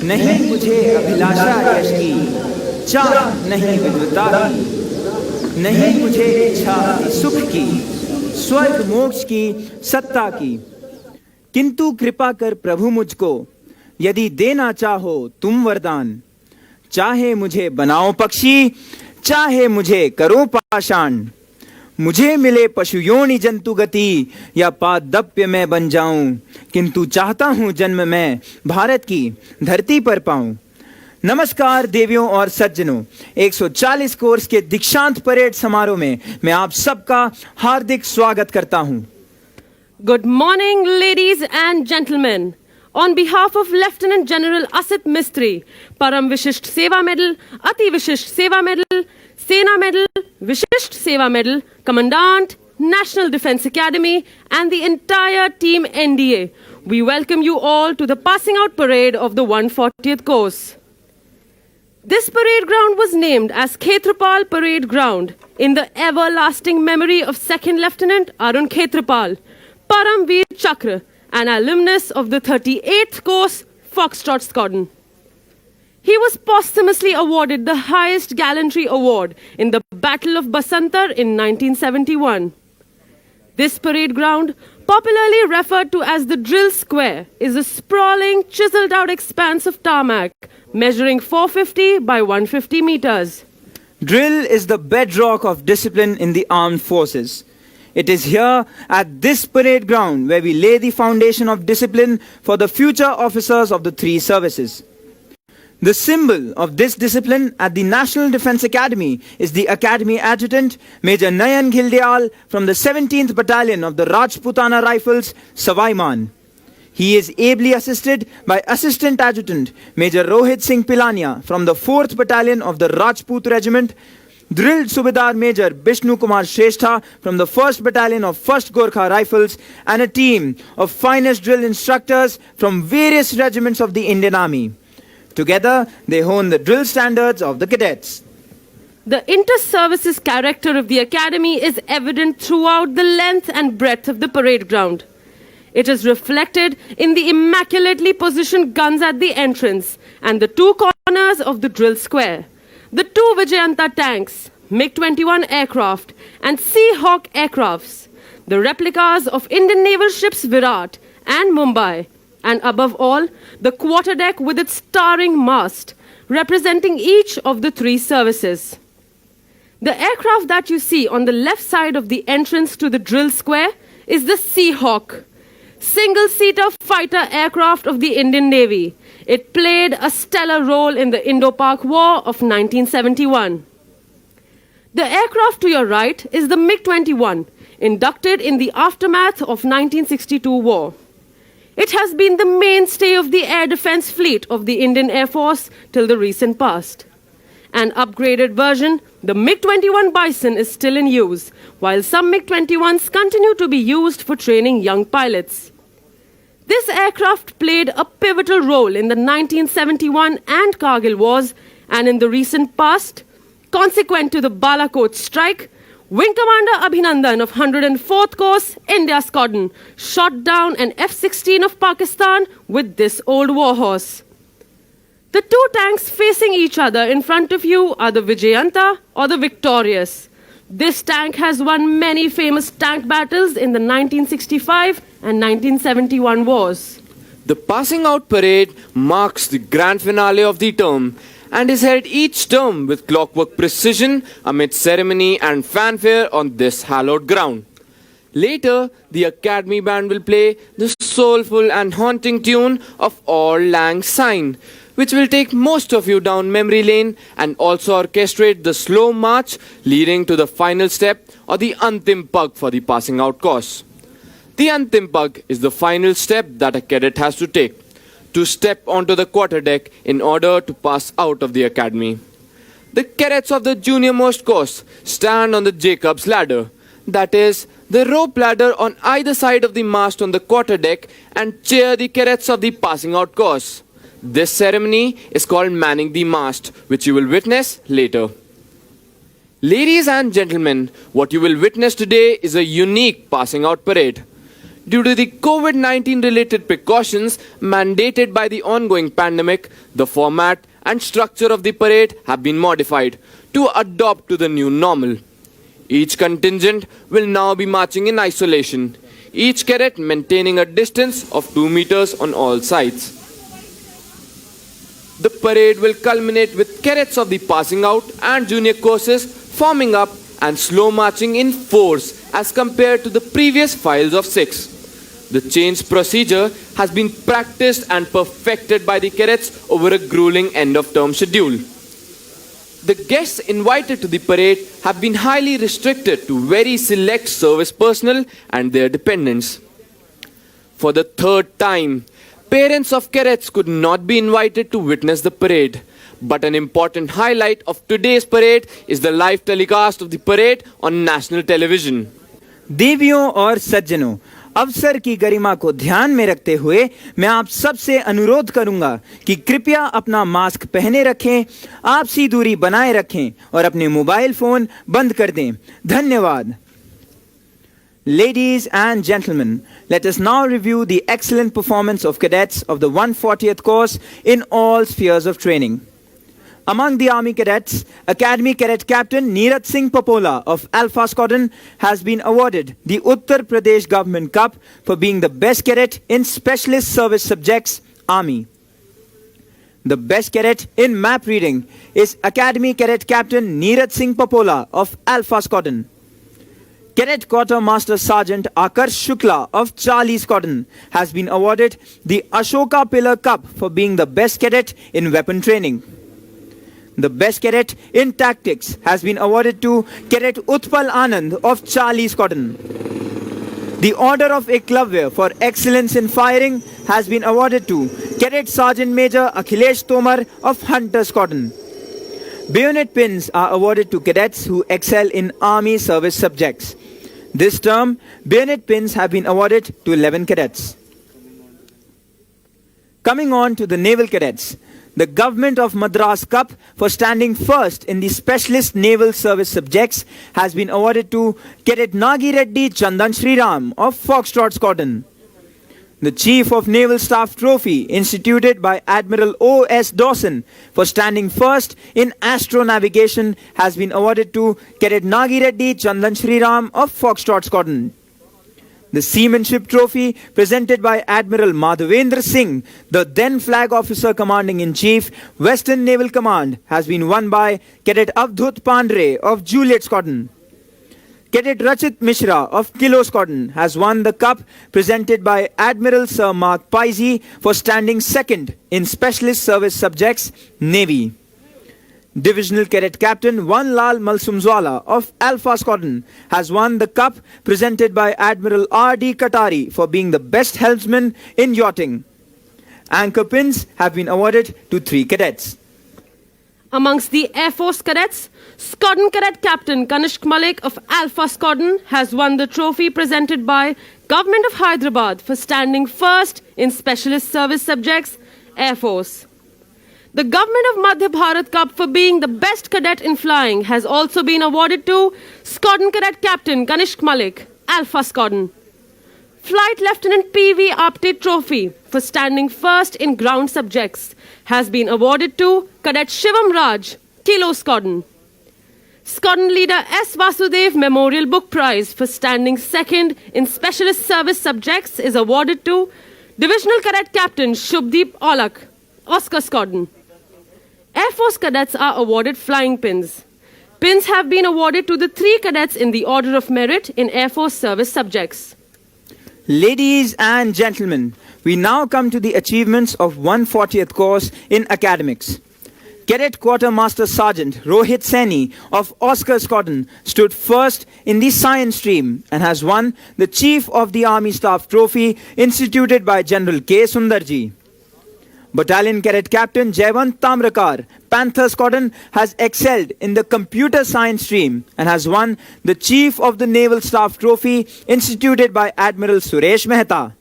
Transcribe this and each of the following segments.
नहीं मुझे अभिलाषा यश की, चाह नहीं विद्वता की, नहीं मुझे इच्छा सुख की, स्वर्ग मोक्ष की, सत्ता की, किंतु कृपा कर प्रभु मुझको, यदि देना चाहो तुम वरदान। चाहे मुझे बनाओ पक्षी, चाहे मुझे करो पाषाण, मुझे मिले पशु योनि जंतु गति, या पादप्य मैं बन जाऊं, किंतु चाहता हूं जन्म मैं भारत की धरती पर पाऊं। नमस्कार देवियों और सज्जनों, 140 कोर्स के दीक्षांत परेड समारोह में मैं आप सबका हार्दिक स्वागत करता हूं। Good morning, ladies and gentlemen. On behalf of Lieutenant General Asit Mistry, Param Vishisht Seva Medal, Ati Vishisht Seva Medal, Sena Medal, Vishisht Seva Medal, Commandant, National Defence Academy, and the entire Team NDA, we welcome you all to the passing out parade of the 140th course. This parade ground was named as Khetrapal Parade Ground in the everlasting memory of 2nd Lieutenant Arun Khetrapal, Paramveer Chakra, an alumnus of the 38th course, Foxtrot Squadron. He was posthumously awarded the highest gallantry award in the Battle of Basantar in 1971. This parade ground, popularly referred to as the Drill Square, is a sprawling, chiseled-out expanse of tarmac measuring 450 by 150 meters. Drill is the bedrock of discipline in the armed forces. It is here at this parade ground where we lay the foundation of discipline for the future officers of the three services. The symbol of this discipline at the National Defence Academy is the Academy Adjutant, Major Nayan Ghildyal from the 17th Battalion of the Rajputana Rifles, Savaiman. He is ably assisted by Assistant Adjutant, Major Rohit Singh Pilania from the 4th Battalion of the Rajput Regiment, Drilled Subedar Major Bishnu Kumar Shrestha from the 1st Battalion of 1st Gorkha Rifles, and a team of finest drill instructors from various regiments of the Indian Army. Together, they hone the drill standards of the cadets. The inter-services character of the academy is evident throughout the length and breadth of the parade ground. It is reflected in the immaculately positioned guns at the entrance and the two corners of the drill square. The two Vijayanta tanks, MiG-21 aircraft and Seahawk aircrafts, the replicas of Indian naval ships Virat and Mumbai, and above all, the quarterdeck with its towering mast, representing each of the three services. The aircraft that you see on the left side of the entrance to the drill square is the Seahawk, single-seater fighter aircraft of the Indian Navy. It played a stellar role in the Indo-Pak War of 1971. The aircraft to your right is the MiG-21, inducted in the aftermath of 1962 war. It has been the mainstay of the air defense fleet of the Indian Air Force till the recent past. An upgraded version, the MiG-21 Bison, is still in use, while some MiG-21s continue to be used for training young pilots. This aircraft played a pivotal role in the 1971 and Kargil wars, and in the recent past, consequent to the Balakot strike, Wing Commander Abhinandan of 104th Course, India Squadron, shot down an F-16 of Pakistan with this old warhorse. The two tanks facing each other in front of you are the Vijayanta or the Victorious. This tank has won many famous tank battles in the 1965 and 1971 wars. The passing out parade marks the grand finale of the term and is held each term with clockwork precision amid ceremony and fanfare on this hallowed ground. Later, the Academy Band will play the soulful and haunting tune of Auld Lang Syne, which will take most of you down memory lane and also orchestrate the slow march leading to the final step or the Antim Pag for the passing out course. The Antim Pag is the final step that a cadet has to take, to step onto the quarterdeck in order to pass out of the academy. The cadets of the junior-most course stand on the Jacob's ladder, that is, the rope ladder on either side of the mast on the quarterdeck, and cheer the cadets of the passing out course. This ceremony is called manning the mast, which you will witness later. Ladies and gentlemen, what you will witness today is a unique passing out parade. Due to the COVID-19 related precautions mandated by the ongoing pandemic, the format and structure of the parade have been modified to adopt to the new normal. Each contingent will now be marching in isolation, each cadet maintaining a distance of 2 meters on all sides. The parade will culminate with cadets of the passing out and junior courses forming up and slow marching in fours as compared to the previous files of 6. The changed procedure has been practiced and perfected by the cadets over a grueling end-of-term schedule. The guests invited to the parade have been highly restricted to very select service personnel and their dependents. For the third time, parents of cadets could not be invited to witness the parade. But an important highlight of today's parade is the live telecast of the parade on national television. देवियों और सज्जनों, अवसर की गरिमा को ध्यान में रखते हुए मैं आप सबसे अनुरोध करूंगा कि कृपया अपना मास्क पहने रखें, आपसी दूरी बनाए रखें और अपने मोबाइल फोन बंद कर दें। धन्यवाद। Ladies and gentlemen, let us now review the excellent performance of cadets of the 140th course in all spheres of training. Among the Army cadets, Academy Cadet Captain Neeraj Singh Papola of Alpha Squadron has been awarded the Uttar Pradesh Government Cup for being the best cadet in Specialist Service Subjects, Army. The best cadet in map reading is Academy Cadet Captain Neeraj Singh Papola of Alpha Squadron. Cadet Quartermaster Sergeant Akarsh Shukla of Charlie Squadron has been awarded the Ashoka Pillar Cup for being the best cadet in weapon training. The best cadet in tactics has been awarded to Cadet Utpal Anand of Charlie Squadron. The Order of Eklavya for excellence in firing has been awarded to Cadet Sergeant Major Akhilesh Tomar of Hunter Squadron. Bayonet pins are awarded to cadets who excel in Army service subjects. This term, bayonet pins have been awarded to 11 cadets. Coming on to the Naval Cadets, the Government of Madras Cup for standing first in the Specialist Naval Service Subjects has been awarded to Cadet Nagi Reddy Chandan Sriram of Foxtrot Squadron. The Chief of Naval Staff Trophy instituted by Admiral O.S. Dawson for standing first in astronavigation has been awarded to Cadet Nagi Reddy Chandan Sriram of Foxtrot Squadron. The Seamanship Trophy presented by Admiral Madhavendra Singh, the then Flag Officer Commanding-in-Chief, Western Naval Command, has been won by Cadet Avdhut Pandre of Juliet Squadron. Cadet Rachit Mishra of Kilo Squadron has won the cup presented by Admiral Sir Mark Paisi for standing second in Specialist Service Subjects, Navy. Divisional Cadet Captain Vanlal Malsumzwala of Alpha Squadron has won the cup presented by Admiral R.D. Katari for being the best helmsman in yachting. Anchor pins have been awarded to 3 cadets. Amongst the Air Force cadets, Squadron Cadet Captain Kanishk Malik of Alpha Squadron has won the trophy presented by Government of Hyderabad for standing first in Specialist Service Subjects, Air Force. The Government of Madhya Bharat Cup for being the best cadet in flying has also been awarded to Squadron Cadet Captain Kanishk Malik, Alpha Squadron. Flight Lieutenant P.V. Apte Trophy for standing first in ground subjects has been awarded to Cadet Shivam Raj, Kilo Squadron. Squadron Leader S. Vasudev Memorial Book Prize for standing second in Specialist Service Subjects is awarded to Divisional Cadet Captain Shubdeep Olak, Oscar Squadron. Air Force cadets are awarded flying pins. Pins have been awarded to the 3 cadets in the order of merit in Air Force service subjects. Ladies and gentlemen, we now come to the achievements of 140th course in academics. Cadet Quartermaster Sergeant Rohit Saini of Oscar Squadron stood first in the science stream and has won the Chief of the Army Staff Trophy instituted by General K. Sundarji. Battalion Cadet Captain Jaywant Tamrakar, Panther Squadron, has excelled in the computer science stream and has won the Chief of the Naval Staff Trophy instituted by Admiral Suresh Mehta.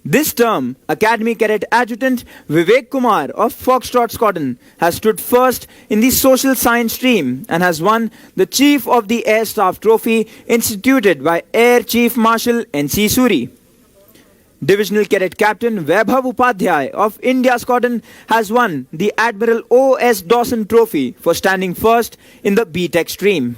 This term, Academy Cadet Adjutant Vivek Kumar of Foxtrot Squadron has stood first in the social science stream and has won the Chief of the Air Staff Trophy instituted by Air Chief Marshal N.C. Suri. Divisional Cadet Captain Vaibhav Upadhyay of India Squadron has won the Admiral O.S. Dawson Trophy for standing first in the B-Tech stream.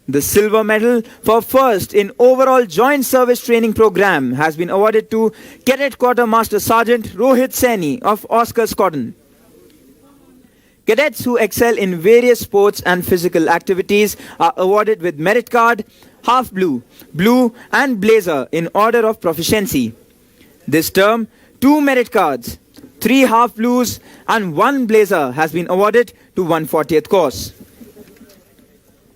The silver medal for first in overall joint service training program has been awarded to Cadet Quartermaster Sergeant Rohit Saini of Oscar Squadron. Cadets who excel in various sports and physical activities are awarded with merit card, half blue, blue and blazer in order of proficiency. This term, 2 merit cards, 3 half blues and 1 blazer has been awarded to 140th course.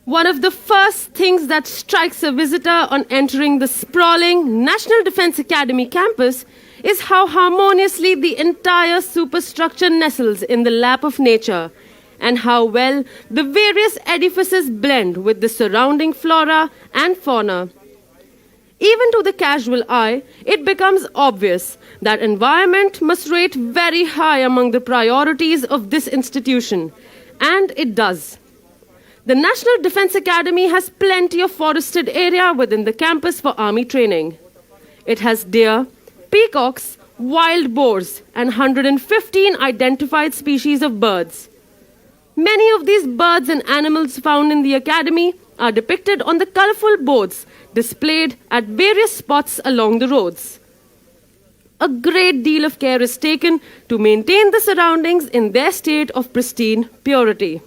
One of the first things that strikes a visitor on entering the sprawling National Defence Academy campus is how harmoniously the entire superstructure nestles in the lap of nature, and how well the various edifices blend with the surrounding flora and fauna. Even to the casual eye, it becomes obvious that environment must rate very high among the priorities of this institution, and it does. The National Defence Academy has plenty of forested area within the campus for army training. It has deer, peacocks, wild boars, and 115 identified species of birds. Many of these birds and animals found in the academy are depicted on the colorful boards displayed at various spots along the roads. A great deal of care is taken to maintain the surroundings in their state of pristine purity.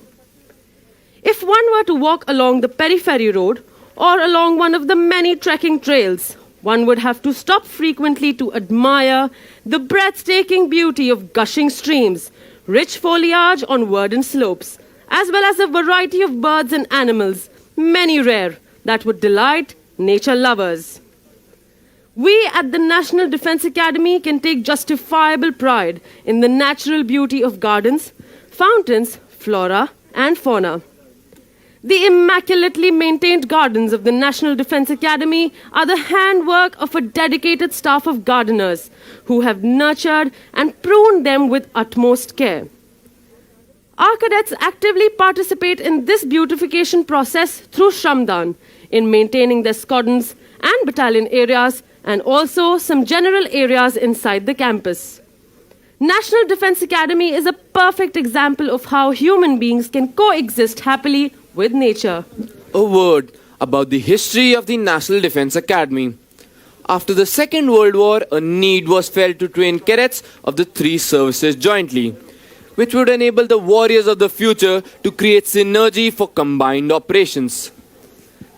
If one were to walk along the periphery road or along one of the many trekking trails, one would have to stop frequently to admire the breathtaking beauty of gushing streams, rich foliage on verdant slopes, as well as a variety of birds and animals, many rare, that would delight nature lovers. We at the National Defence Academy can take justifiable pride in the natural beauty of gardens, fountains, flora, and fauna. The immaculately maintained gardens of the National Defence Academy are the handwork of a dedicated staff of gardeners who have nurtured and pruned them with utmost care. Our cadets actively participate in this beautification process through Shramdan in maintaining their squadrons and battalion areas, and also some general areas inside the campus. National Defence Academy is a perfect example of how human beings can coexist happily with nature. A word about the history of the National Defence Academy. After the Second World War, a need was felt to train cadets of the 3 services jointly, which would enable the warriors of the future to create synergy for combined operations.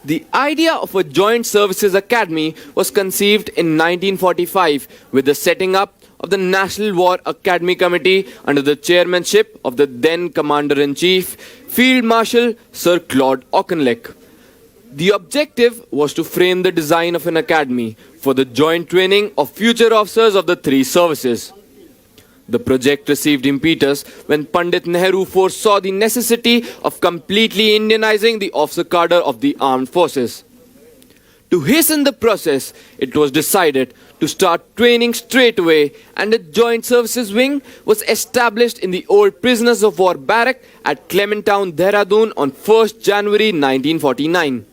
The idea of a joint services academy was conceived in 1945 with the setting up of the National War Academy Committee under the chairmanship of the then Commander-in-Chief, Field Marshal Sir Claude Auchinleck. The objective was to frame the design of an academy for the joint training of future officers of the 3 services. The project received impetus when Pandit Nehru foresaw the necessity of completely Indianizing the officer cadre of the armed forces. To hasten the process, it was decided to start training straight away, and a joint services wing was established in the old prisoners of war barrack at Clementown, Dehradun on 1st January 1949.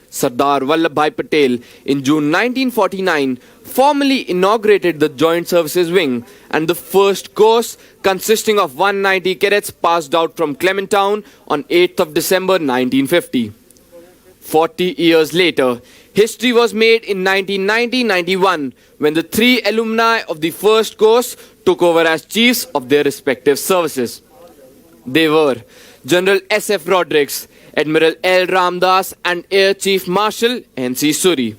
Sardar Vallabhbhai Patel in June 1949 formally inaugurated the Joint Services Wing, and the first course, consisting of 190 cadets, passed out from Clementown on 8th of December 1950. 40 years later, history was made in 1990-91 when the 3 alumni of the first course took over as chiefs of their respective services. They were General S.F. Rodericks, Admiral L. Ramdas, and Air Chief Marshal N.C. Suri.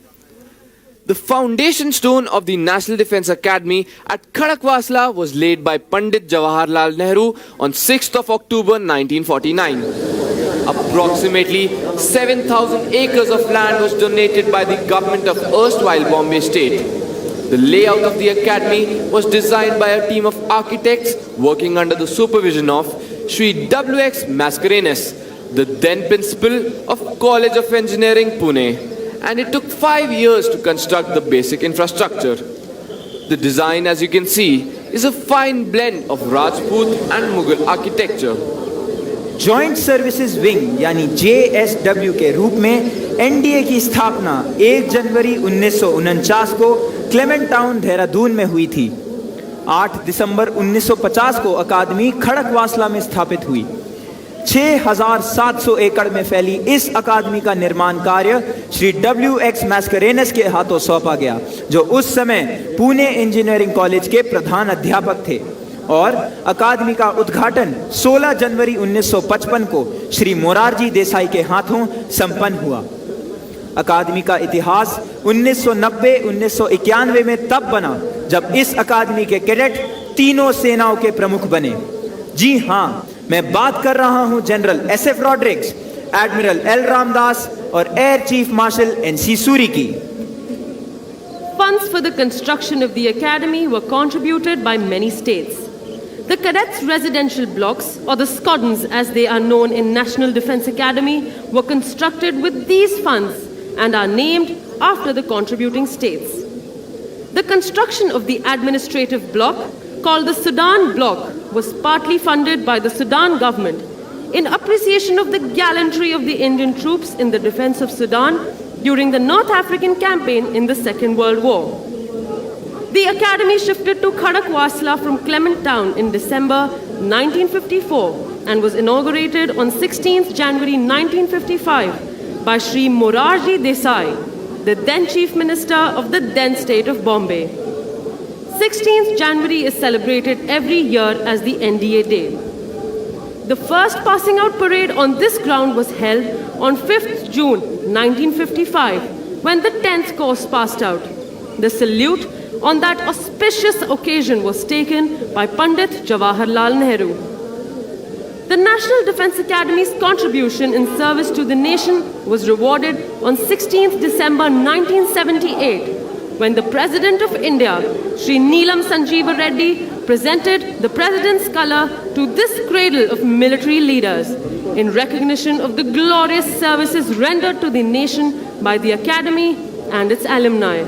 The foundation stone of the National Defence Academy at Khadakwasla was laid by Pandit Jawaharlal Nehru on 6th of October 1949. Approximately 7,000 acres of land was donated by the government of erstwhile Bombay State. The layout of the academy was designed by a team of architects working under the supervision of Sri W.X. Mascarenhas, the then principal of College of Engineering, Pune, and it took 5 years to construct the basic infrastructure. The design, as you can see, is a fine blend of Rajput and Mughal architecture. Joint services wing यानी JSW के रूप में NDA की स्थापना 1 जनवरी 1949 को Clement town Dehradun में हुई थी। 8 दिसंबर 1950 को अकादमी खड़कवासला में स्थापित हुई। 6,700 एकड़ में फैली इस अकादमी का निर्माण कार्य श्री W.X. मैस्करेनस के हाथों सौंपा गया, जो उस समय पुणे इंजीनियरिंग कॉलेज के प्रधान अध्यापक थे, और अकादमी का उद्घाटन 16 जनवरी 1955 को श्री मोरारजी देसाई के हाथों संपन्न हुआ। अकादमी का इतिहास 1990-1991 में तब बना जब इस अकादमी के कैडेट तीनों सेनाओं के प्रमुख बने। जी हाँ, मैं बात कर रहा हूं general SF Rodrigues, admiral L Ramdas और air chief marshal NC Suri की। Funds for the construction of the academy were contributed by many states. The cadets' residential blocks, or the squadrons as they are known in National Defence Academy, were constructed with these funds and are named after the contributing states. The construction of the administrative block, called the Sudan Block, was partly funded by the Sudan government in appreciation of the gallantry of the Indian troops in the defense of Sudan during the North African campaign in the Second World War. The academy shifted to Khadakwasla from Clement Town in December 1954 and was inaugurated on 16th January 1955 by Shri Morarji Desai, the then Chief Minister of the then state of Bombay. 16th January is celebrated every year as the NDA Day. The first passing out parade on this ground was held on 5th June 1955 when the 10th course passed out. The salute on that auspicious occasion was taken by Pandit Jawaharlal Nehru. The National Defence Academy's contribution in service to the nation was rewarded on 16th December 1978 when the President of India, Shri Neelam Sanjeeva Reddy, presented the President's colour to this cradle of military leaders in recognition of the glorious services rendered to the nation by the Academy and its alumni.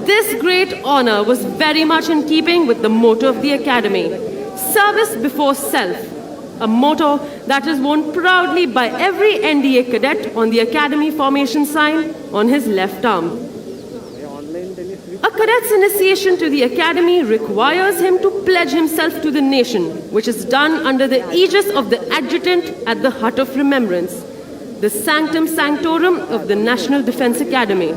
This great honour was very much in keeping with the motto of the Academy, service before self, a motto that is worn proudly by every NDA cadet on the Academy formation sign on his left arm. A cadet's initiation to the Academy requires him to pledge himself to the nation, which is done under the aegis of the adjutant at the Hut of Remembrance, the sanctum sanctorum of the National Defence Academy.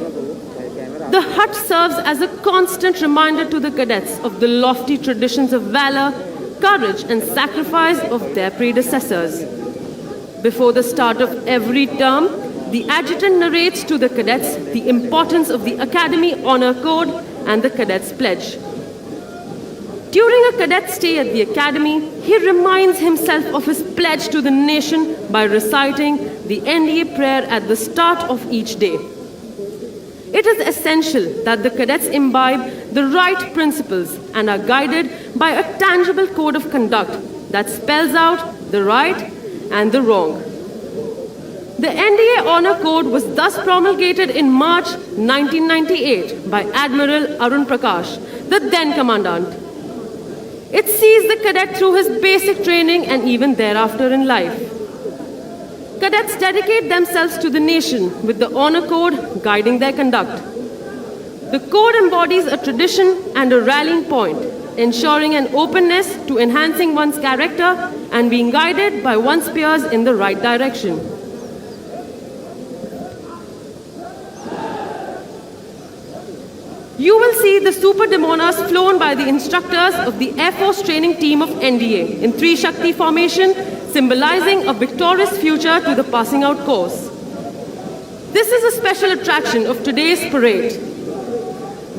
The hut serves as a constant reminder to the cadets of the lofty traditions of valor, courage and sacrifice of their predecessors. Before the start of every term, the adjutant narrates to the cadets the importance of the Academy Honour Code and the Cadet's Pledge. During a cadet's stay at the Academy, he reminds himself of his pledge to the nation by reciting the NDA prayer at the start of each day. It is essential that the cadets imbibe the right principles and are guided by a tangible code of conduct that spells out the right and the wrong. The NDA Honour Code was thus promulgated in March 1998 by Admiral Arun Prakash, the then Commandant. It sees the cadet through his basic training and even thereafter in life. Cadets dedicate themselves to the nation with the Honour Code guiding their conduct. The code embodies a tradition and a rallying point, ensuring an openness to enhancing one's character and being guided by one's peers in the right direction. You will see the Super Demonas flown by the instructors of the Air Force training team of NDA in Tri Shakti formation, symbolizing a victorious future to the passing out course. This is a special attraction of today's parade.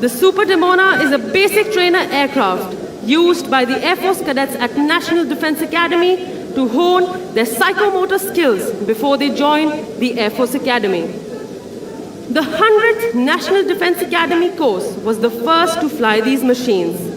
The Super Demona is a basic trainer aircraft used by the Air Force cadets at National Defence Academy to hone their psychomotor skills before they join the Air Force Academy. The 100th National Defence Academy course was the first to fly these machines.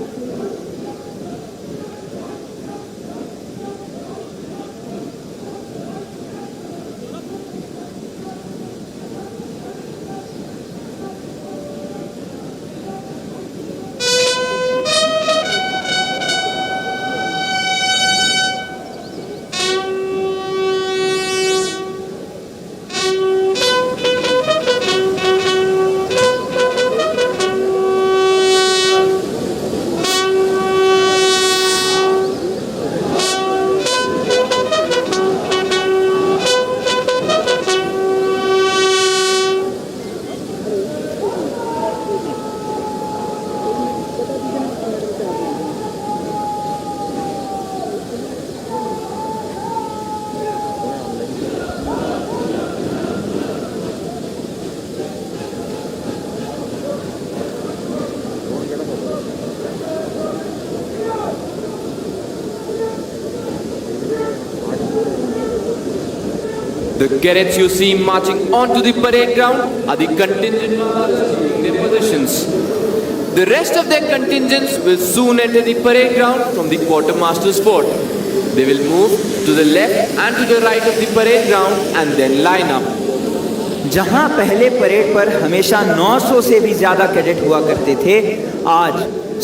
The cadets you see marching onto the parade ground are the contingent officers taking their positions. The rest of their contingents will soon enter the parade ground from the quartermaster's fort. They will move to the left and to the right of the parade ground and then line up. जहां पहले parade पर हमेशा 900 से भी ज्यादा cadet हुआ करते थे, आज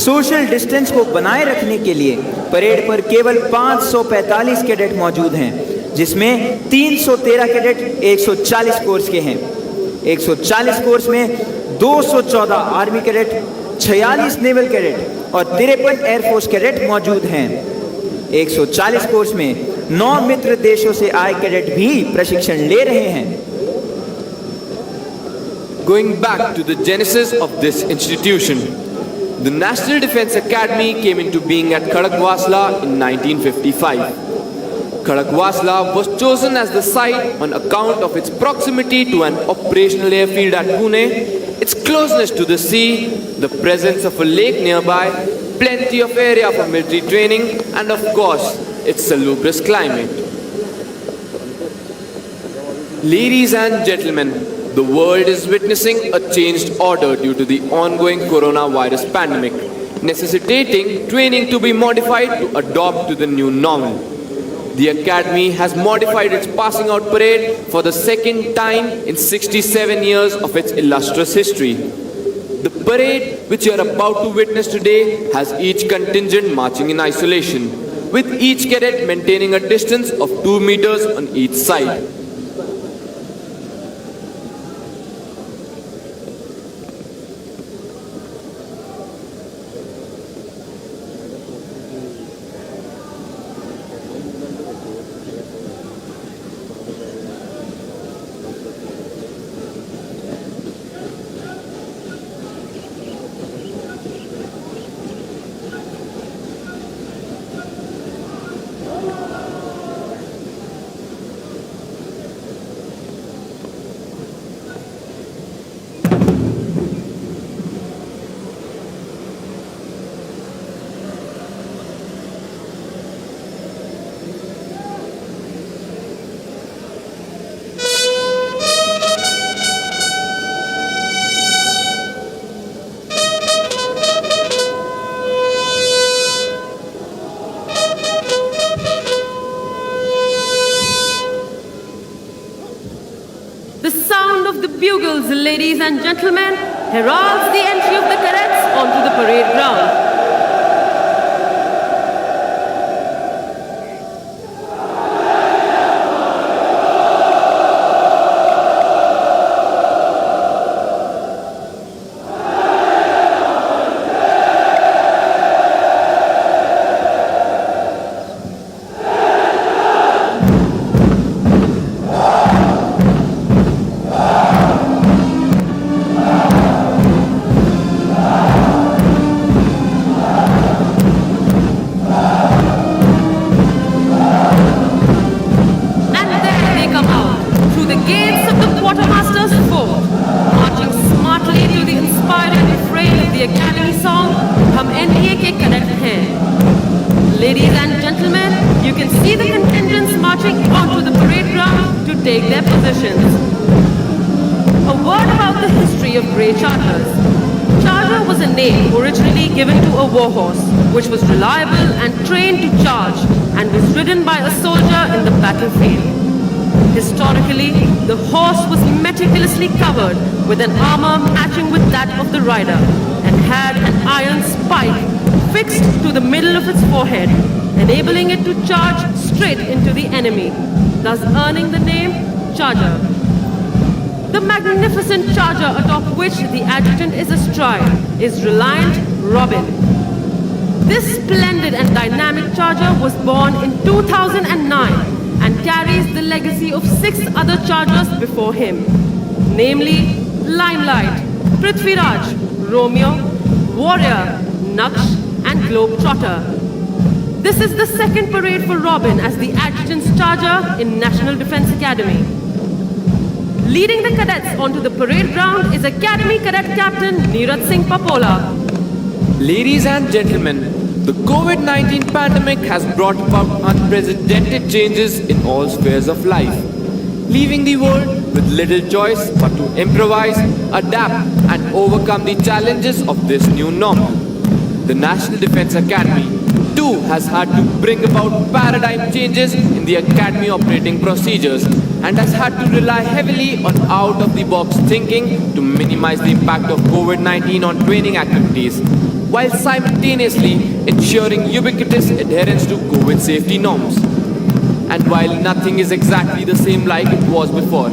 सोशल डिस्टेंस को बनाए रखने के लिए परेड पर केवल 545 कैडेट मौजूद हैं, जिसमें 313 कैडेट 140 कोर्स के हैं। 140 कोर्स में 214 आर्मी कैडेट, 46 नेवल कैडेट और 53 एयरफोर्स कैडेट मौजूद हैं। 140 कोर्स में 9 मित्र देशों से आए कैडेट भी प्रशिक्षण ले रहे हैं। Going back to the genesis of this institution, the National Defence Academy came into being at Khadakwasla in 1955. Khadakwasla was chosen as the site on account of its proximity to an operational airfield at Pune, its closeness to the sea, the presence of a lake nearby, plenty of area for military training, and of course, its salubrious climate. Ladies and gentlemen, the world is witnessing a changed order due to the ongoing coronavirus pandemic, necessitating training to be modified to adopt to the new normal. The Academy has modified its passing out parade for the second time in 67 years of its illustrious history. The parade, which you are about to witness today, has each contingent marching in isolation, with each cadet maintaining a distance of 2 meters on each side. Bugles, ladies and gentlemen, heralds the entry of the cadets onto the parade ground. Ladies and gentlemen, you can see the contingents marching onto the parade ground to take their positions. A word about the history of Grey Chargers. Charger was a name originally given to a war horse, which was reliable and trained to charge and was ridden by a soldier in the battlefield. Historically, the horse was meticulously covered with an armor matching with that of the rider and had an iron spike fixed to the middle of its forehead, enabling it to charge straight into the enemy, thus earning the name Charger. The magnificent charger atop which the adjutant is astride is Reliant Robin. This splendid and dynamic charger was born in 2009 and carries the legacy of 6 other chargers before him, namely Limelight, Prithviraj, Romeo, Warrior, Naksh, and Globetrotter. This is the second parade for Robin as the adjutant's charger in National Defence Academy. Leading the cadets onto the parade ground is Academy Cadet Captain Neeraj Singh Papola. Ladies and gentlemen, the COVID-19 pandemic has brought about unprecedented changes in all spheres of life. leaving the world with little choice but to improvise, adapt, and overcome the challenges of this new normal. The National Defence Academy too has had to bring about paradigm changes in the academy operating procedures and has had to rely heavily on out-of-the-box thinking to minimize the impact of COVID-19 on training activities, while simultaneously ensuring ubiquitous adherence to COVID safety norms. And while nothing is exactly the same like it was before,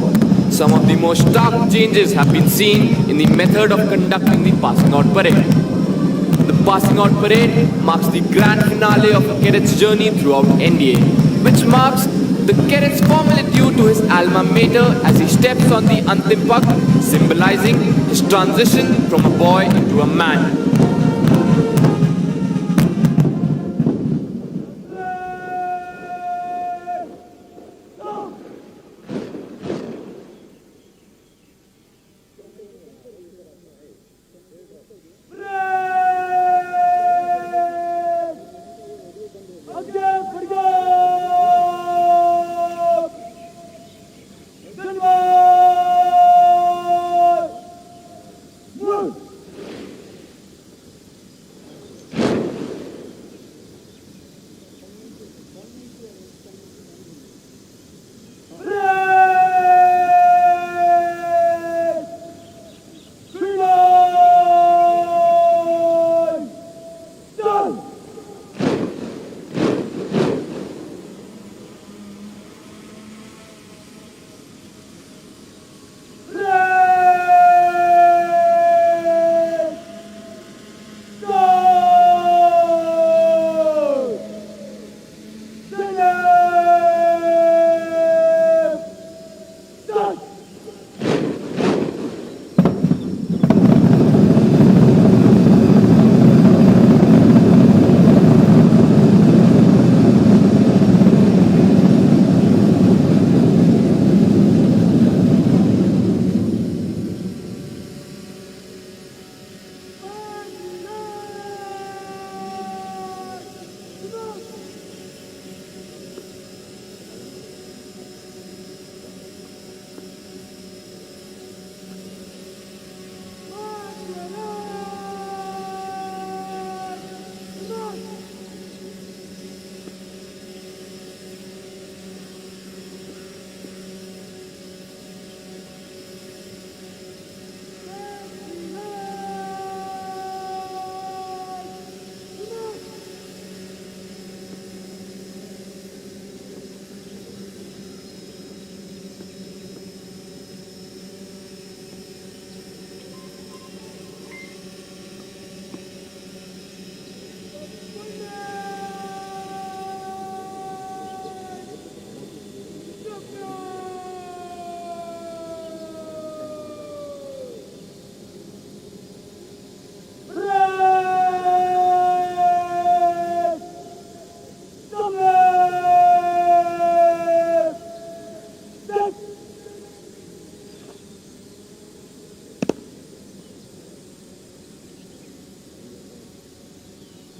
some of the most stark changes have been seen in the method of conducting the passing out parade. The passing out parade marks the grand finale of a cadet's journey throughout NDA, which marks the cadet's formal adieu to his alma mater as he steps on the Antim Pak, symbolizing his transition from a boy into a man.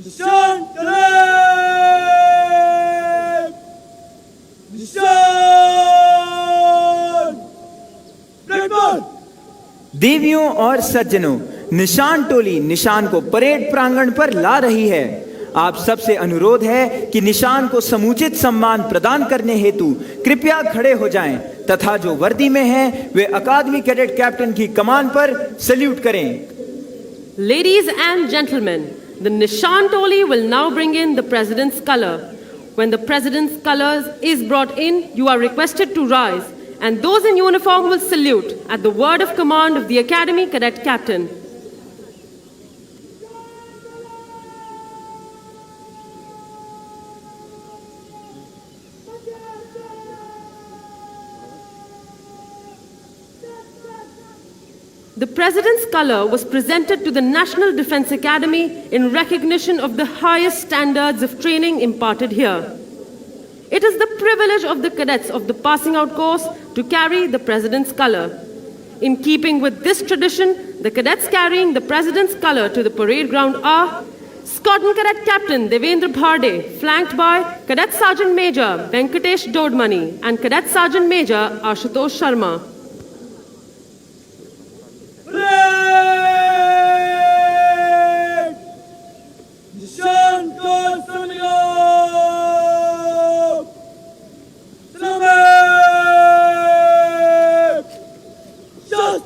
निशान करें! निशान! ब्रेकबॉल! देवियों और सज्जनों, निशान टोली निशान को parade प्रांगण पर ला रही है। आप सबसे अनुरोध है कि निशान को समुचित सम्मान प्रदान करने हेतु कृपया खड़े हो जाएं तथा जो वर्दी में हैं वे अकादमी कैडेट कैप्टन की कमान पर सैल्यूट करें। Ladies and gentlemen, the Nishan Toli will now bring in the President's color. When the President's colors is brought in, you are requested to rise, and those in uniform will salute at the word of command of the Academy Cadet Captain. The President's color was presented to the National Defence Academy in recognition of the highest standards of training imparted here. It is the privilege of the cadets of the passing out course to carry the President's color. In keeping with this tradition, the cadets carrying the President's color to the parade ground are Squadron Cadet Captain Devendra Bharde, flanked by Cadet Sergeant Major Venkatesh Dodmani and Cadet Sergeant Major Ashutosh Sharma. Parade! Nishant ko samyo! Salamat! Shot!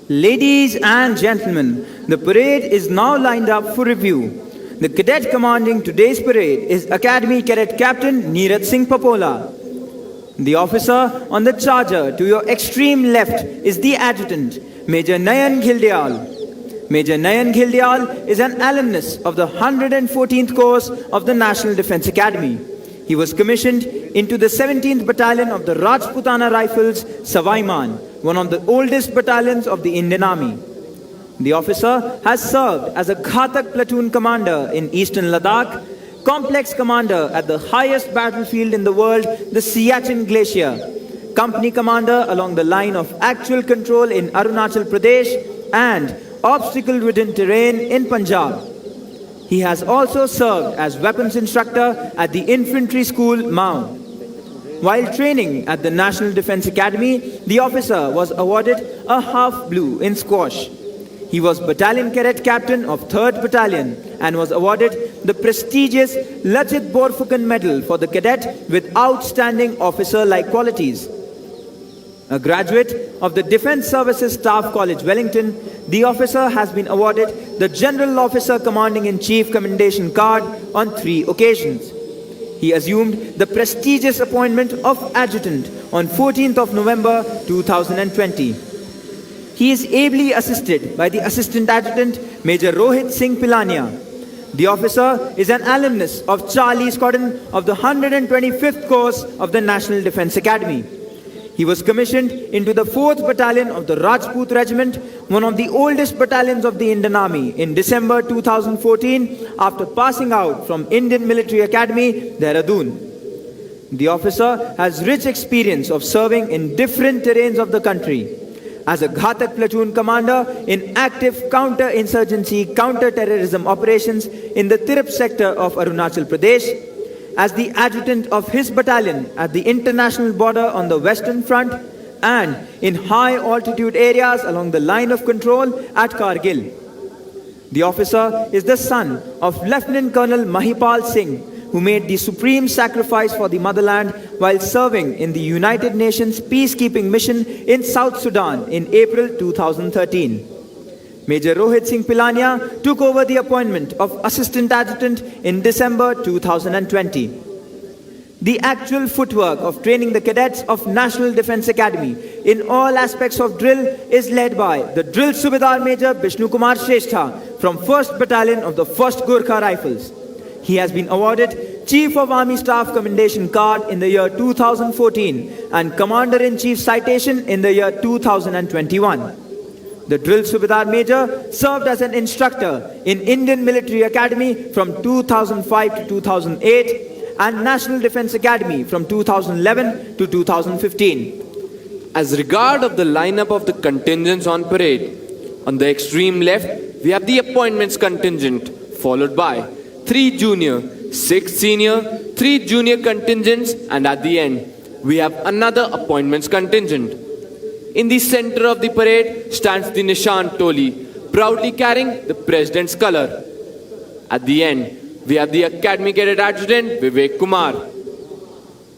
Ladies and gentlemen, the parade is now lined up for review. The cadet commanding today's parade is Academy Cadet Captain Neeraj Singh Papola. The officer on the charger to your extreme left is the adjutant, Major Nayan Ghildyal. Major Nayan Ghildyal is an alumnus of the 114th course of the National Defence Academy. He was commissioned into the 17th Battalion of the Rajputana Rifles, Savaiman, one of the oldest battalions of the Indian Army. The officer has served as a Ghatak platoon commander in Eastern Ladakh, complex commander at the highest battlefield in the world, the Siachen Glacier, company commander along the line of actual control in Arunachal Pradesh, and obstacle-ridden terrain in Punjab. He has also served as weapons instructor at the Infantry School, Mao. While training at the National Defence Academy, the officer was awarded a half blue in squash. He was Battalion Cadet Captain of 3rd Battalion and was awarded the prestigious Lachit Borphukan Medal for the cadet with outstanding officer-like qualities. A graduate of the Defence Services Staff College, Wellington, the officer has been awarded the General Officer Commanding-in-Chief Commendation Card on 3 occasions. He assumed the prestigious appointment of Adjutant on 14th of November 2020. He is ably assisted by the Assistant Adjutant, Major Rohit Singh Pilania. The officer is an alumnus of Charlie Squadron of the 125th course of the National Defence Academy. He was commissioned into the 4th Battalion of the Rajput Regiment, one of the oldest battalions of the Indian Army, in December 2014 after passing out from Indian Military Academy, Dehradun. The officer has rich experience of serving in different terrains of the country. As a Ghatak platoon commander in active counter-insurgency, counter-terrorism operations in the Tirap sector of Arunachal Pradesh, as the adjutant of his battalion at the international border on the Western Front, and in high-altitude areas along the line of control at Kargil. The officer is the son of Lieutenant Colonel Mahipal Singh, who made the supreme sacrifice for the motherland while serving in the United Nations peacekeeping mission in South Sudan in April 2013. Major Rohit Singh Pilania took over the appointment of Assistant Adjutant in December 2020. The actual footwork of training the cadets of National Defence Academy in all aspects of drill is led by the Drill Subedar Major Bishnu Kumar Shrestha from 1st Battalion of the 1st Gorkha Rifles. He has been awarded Chief of Army Staff Commendation Card in the year 2014 and Commander-in-Chief Citation in the year 2021. The Drill Subedar Major served as an instructor in Indian Military Academy from 2005 to 2008 and National Defence Academy from 2011 to 2015. As regard of the lineup of the contingents on parade, on the extreme left, we have the appointments contingent, followed by 3 junior, 6 senior, 3 junior contingents, and at the end, we have another appointments contingent. In the center of the parade stands the Nishan Toli, proudly carrying the President's color. At the end, we have the Academy Cadet Adjutant Vivek Kumar.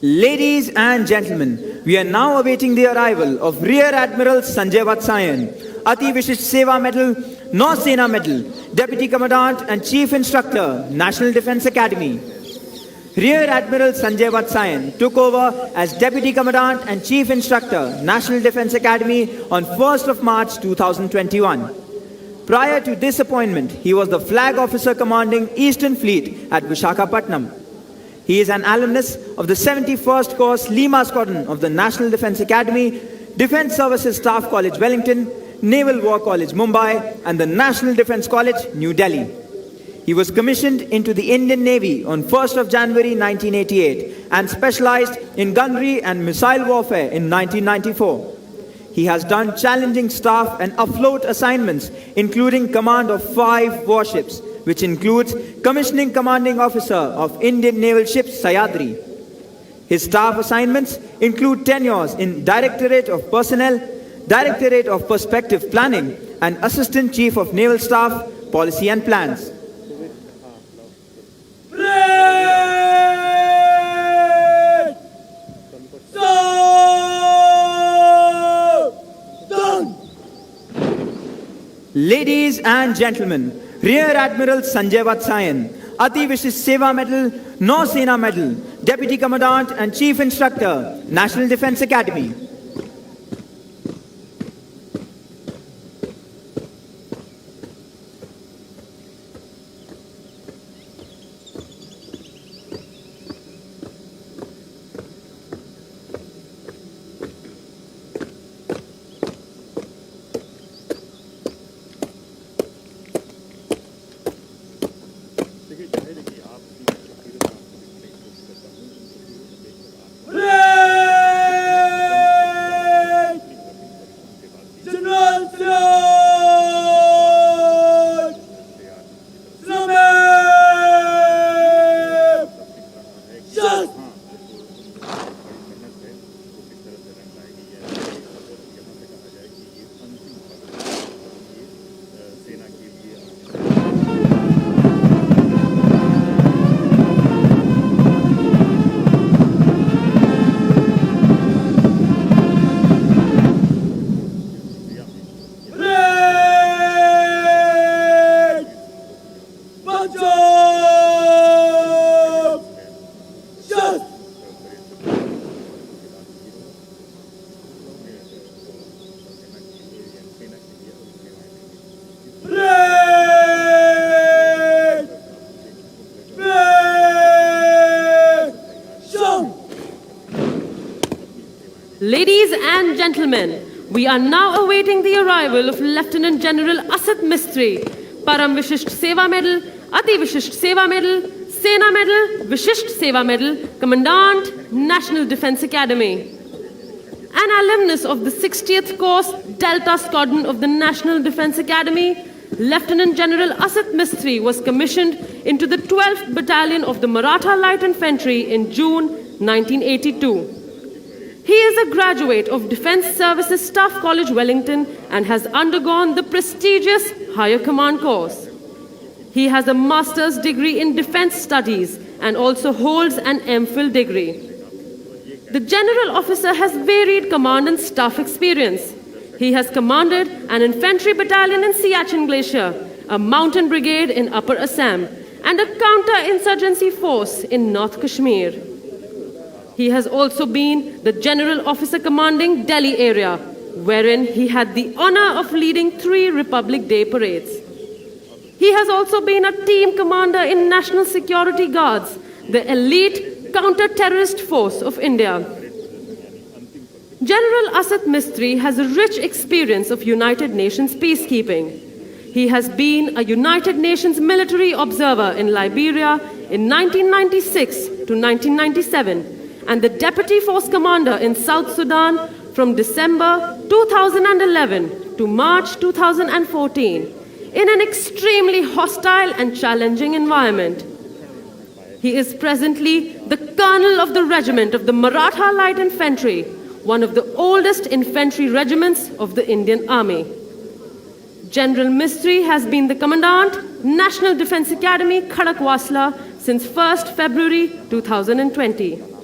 Ladies and gentlemen, we are now awaiting the arrival of Rear Admiral Sanjay Vatsayan, Ati Vishisht Seva Medal, Nav Sena Medal, Deputy Commandant and Chief Instructor, National Defence Academy. Rear Admiral Sanjay Vatsayan took over as Deputy Commandant and Chief Instructor, National Defence Academy on 1st of March 2021. Prior to this appointment, he was the Flag Officer commanding Eastern Fleet at Visakhapatnam. He is an alumnus of the 71st Course Lima Squadron of the National Defence Academy, Defence Services Staff College Wellington, Naval War College Mumbai, and the National Defence College, New Delhi. He was commissioned into the Indian Navy on 1st of January 1988 and specialized in gunnery and missile warfare in 1994. He has done challenging staff and afloat assignments, including command of 5 warships, which includes Commissioning Commanding Officer of Indian Naval Ships Sayadri. His staff assignments include tenures in Directorate of Personnel, Directorate of Perspective Planning, and Assistant Chief of Naval Staff, Policy and Plans. Ladies and gentlemen, Rear Admiral Sanjay Vatsayan, Ati Vishisht Seva Medal, Nav Sena Medal, Deputy Commandant and Chief Instructor, National Defence Academy. Ladies and gentlemen, we are now awaiting the arrival of Lieutenant General Asad Mistry, Param Vishisht Seva Medal, Ati Vishisht Seva Medal, Sena Medal, Vishisht Seva Medal, Commandant, National Defense Academy. An alumnus of the 60th Course Delta Squadron of the National Defense Academy, Lieutenant General Asad Mistry was commissioned into the 12th Battalion of the Maratha Light Infantry in June 1982. He is a graduate of Defense Services Staff College, Wellington, and has undergone the prestigious Higher Command course. He has a master's degree in Defense Studies and also holds an MPhil degree. The General Officer has varied command and staff experience. He has commanded an infantry battalion in Siachen Glacier, a mountain brigade in Upper Assam, and a counter-insurgency force in North Kashmir. He has also been the General Officer commanding Delhi area, wherein he had the honor of leading 3 Republic Day parades. He has also been a team commander in National Security Guards, the elite counter-terrorist force of India. General Asad Mistry has a rich experience of United Nations peacekeeping. He has been a United Nations military observer in Liberia in 1996 to 1997 and the Deputy Force Commander in South Sudan from December 2011 to March 2014 in an extremely hostile and challenging environment. He is presently the Colonel of the Regiment of the Maratha Light Infantry, one of the oldest infantry regiments of the Indian Army. General Mistry has been the Commandant, National Defense Academy, Khadakwasla since 1st February 2020.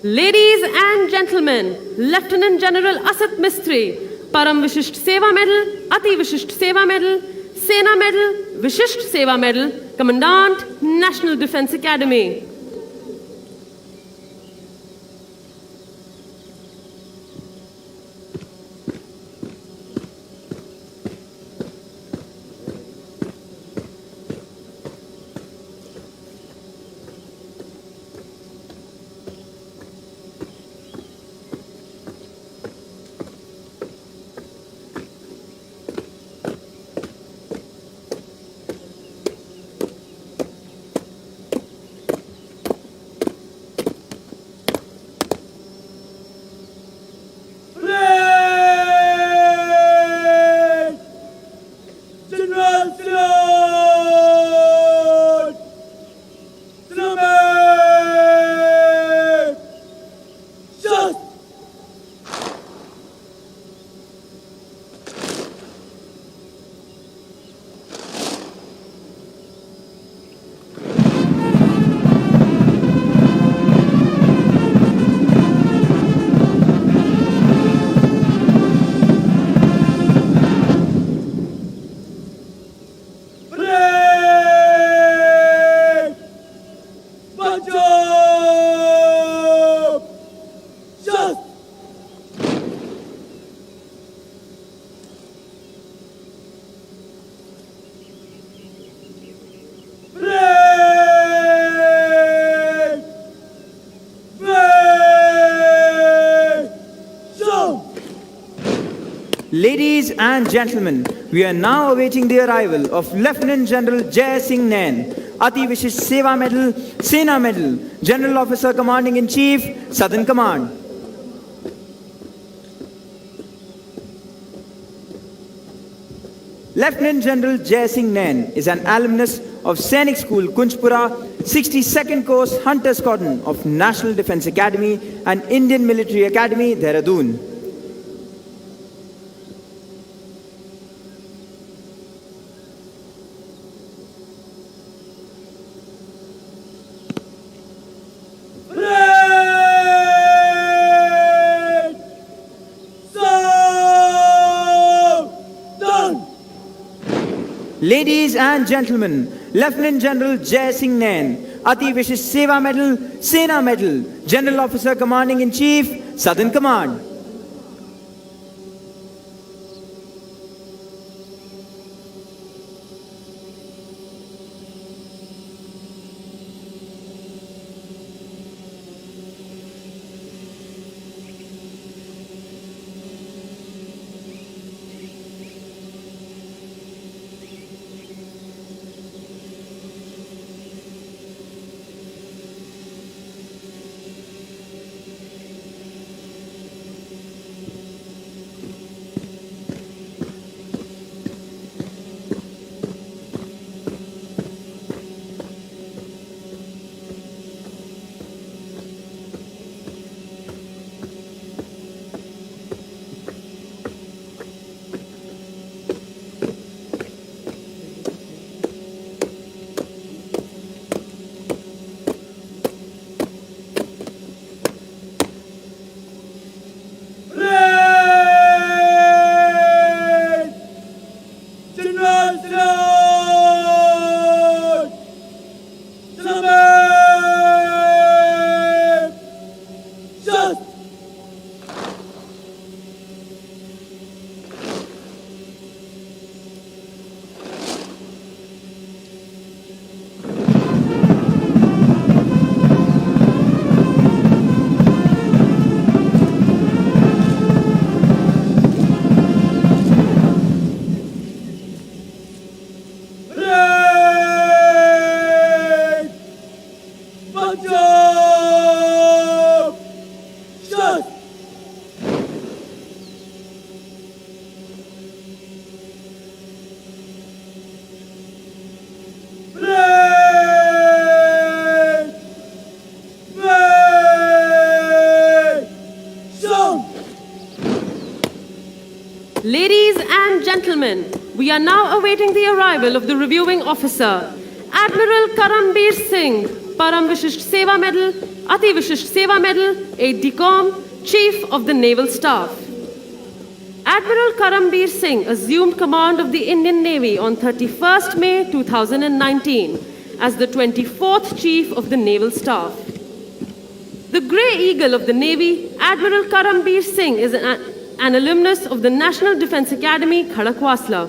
Ladies and gentlemen, Lieutenant General Asad Mistry, Param Vishisht Seva Medal, Ati Vishisht Seva Medal, Sena Medal, Vishisht Seva Medal, Commandant, National Defense Academy. Ladies and gentlemen, we are now awaiting the arrival of Lieutenant General Jai Singh Nain, Ati Vishish Seva Medal, Sena Medal, General Officer Commanding in Chief, Southern Command. Lieutenant General Jai Singh Nain is an alumnus of Sainik School, Kunjpura, 62nd Course Hunter Squadron of National Defense Academy and Indian Military Academy, Dehradun. Ladies and gentlemen, Lieutenant General Jai Singh Nain, Ati Vishish Seva Medal, Sena Medal, General Officer Commanding in Chief, Southern Command. Ladies and gentlemen, we are now awaiting the arrival of the reviewing officer, Admiral Karambeer Singh, Param Vishisht Seva Medal, Ati Vishisht Seva Medal, Aide-de-Camp, Chief of the Naval Staff. Admiral Karambeer Singh assumed command of the Indian Navy on 31st May 2019 as the 24th Chief of the Naval Staff. The Grey Eagle of the Navy, Admiral Karambeer Singh, is an alumnus of the National Defence Academy, Khadakwasla.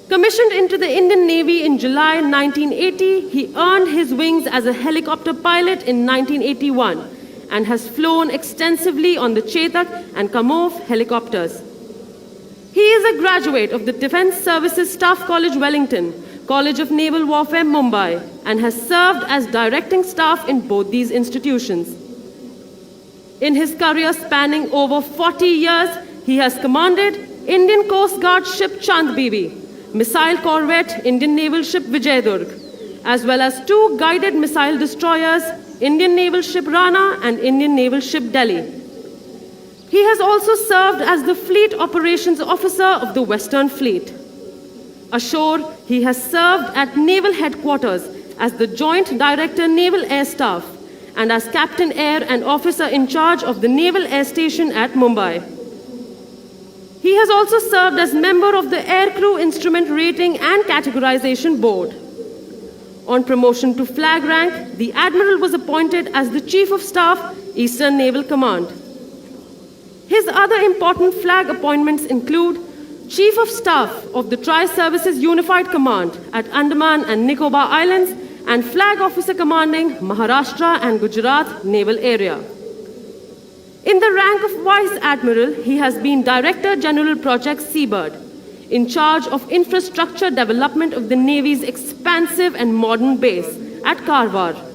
Commissioned into the Indian Navy in July 1980, he earned his wings as a helicopter pilot in 1981 and has flown extensively on the Chetak and Kamov helicopters. He is a graduate of the Defence Services Staff College, Wellington, College of Naval Warfare, Mumbai, and has served as directing staff in both these institutions. In his career spanning over 40 years, he has commanded Indian Coast Guard ship Chand Bibi, missile corvette Indian naval ship Vijayadurg, as well as 2 guided missile destroyers, Indian naval ship Rana and Indian naval ship Delhi. He has also served as the Fleet Operations Officer of the Western Fleet. Ashore, he has served at Naval Headquarters as the Joint Director Naval Air Staff and as Captain Air and Officer in charge of the Naval Air Station at Mumbai. He has also served as member of the Aircrew Instrument Rating and Categorization Board. On promotion to flag rank, the Admiral was appointed as the Chief of Staff, Eastern Naval Command. His other important flag appointments include Chief of Staff of the Tri-Services Unified Command at Andaman and Nicobar Islands and Flag Officer commanding Maharashtra and Gujarat Naval Area. In the rank of Vice Admiral, he has been Director General Projects Seabird, in charge of infrastructure development of the Navy's expansive and modern base at Karwar.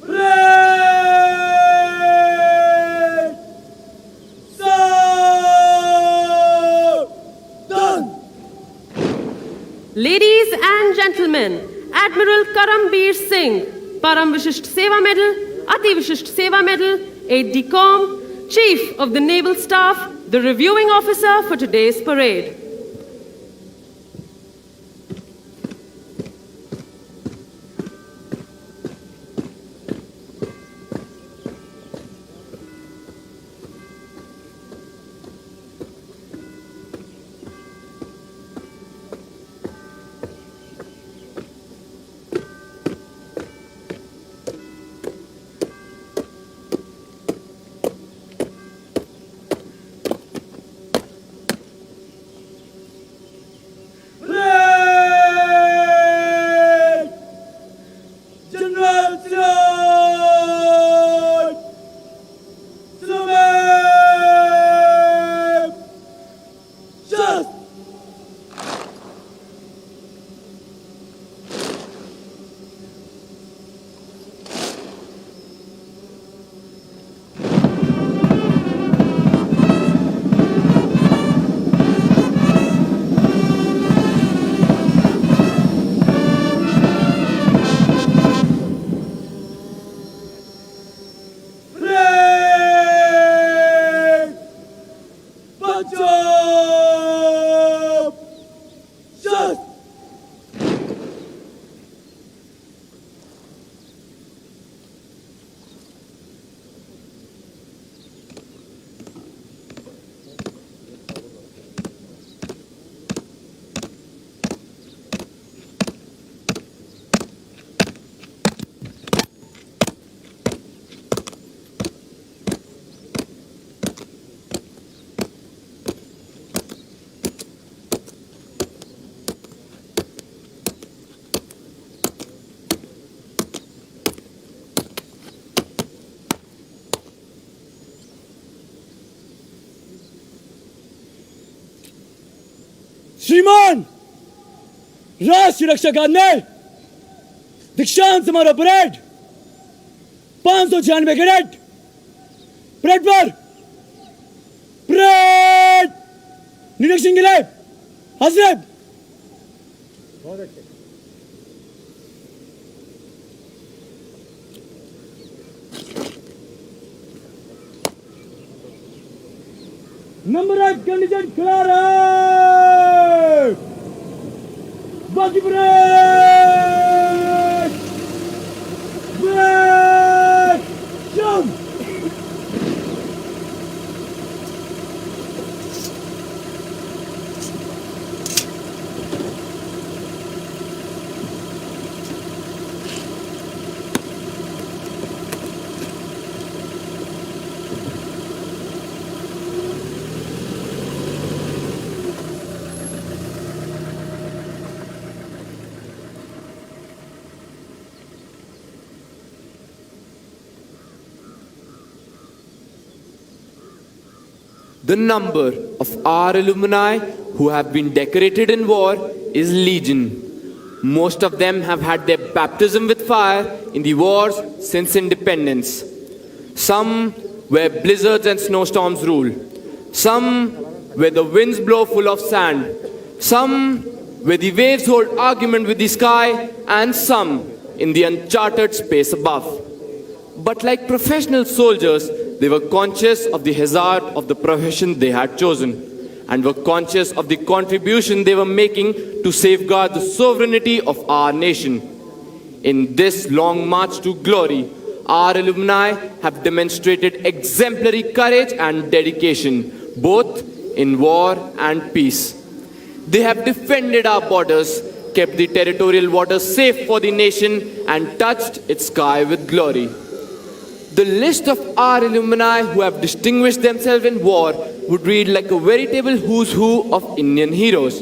Praise gentlemen, Admiral Karambeer Singh, Param Vishisht Seva Medal, Ati Vishisht Seva Medal, Aide de Camp, Chief of the Naval Staff, the reviewing officer for today's parade. श्रीमान राष्ट्रीय रक्षा guard दीक्षांत समारोह parade 596 cadet parade पर parade निरीक्षण के लिए हाजिर। बहुत अच्छे। नंबर ऑफ कंडीशन खड़ा रहे। बाकी break break jump. The number of our alumni who have been decorated in war is legion. Most of them have had their baptism with fire in the wars since independence. Some where blizzards and snowstorms rule. Some where the winds blow full of sand. Some where the waves hold argument with the sky, and some in the uncharted space above. But like professional soldiers, they were conscious of the hazard of the profession they had chosen, and were conscious of the contribution they were making to safeguard the sovereignty of our nation. In this long march to glory, our alumni have demonstrated exemplary courage and dedication, both in war and peace. They have defended our borders, kept the territorial waters safe for the nation, and touched its sky with glory. The list of our alumni who have distinguished themselves in war would read like a veritable who's who of Indian heroes.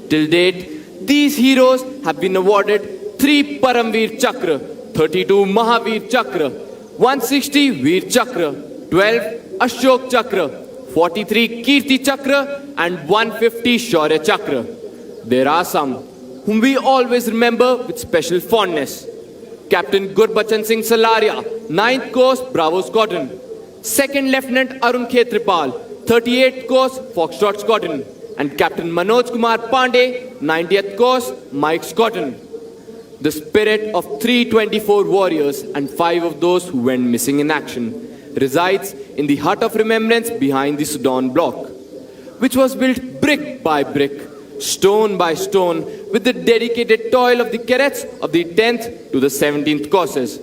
Till date, these heroes have been awarded 3 Paramveer Chakra, 32 Mahavir Chakra, 160 Veer Chakra, 12 Ashok Chakra, 43 Kirti Chakra, and 150 Shaurya Chakra. There are some whom we always remember with special fondness. Captain Gurbachan Singh Salaria, 9th Course, Bravo Squadron. 2nd Lieutenant Arun Khetripal, 38th Course, Foxtrot Squadron. And Captain Manoj Kumar Pandey, 90th Course, Mike Squadron. The spirit of 324 warriors and 5 of those who went missing in action resides in the hut of remembrance behind the Sudan block, which was built brick by brick, stone by stone, with the dedicated toil of the cadets of the 10th to the 17th courses.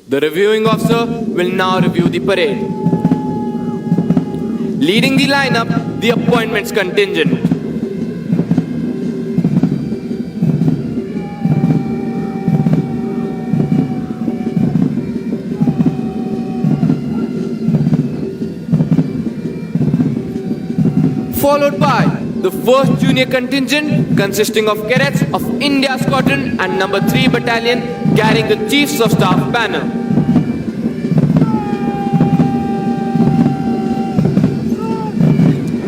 The reviewing officer will now review the parade. Leading the lineup, the appointments contingent. Followed by the 1st Junior Contingent consisting of cadets of India Squadron and number 3 Battalion carrying the Chiefs of Staff banner.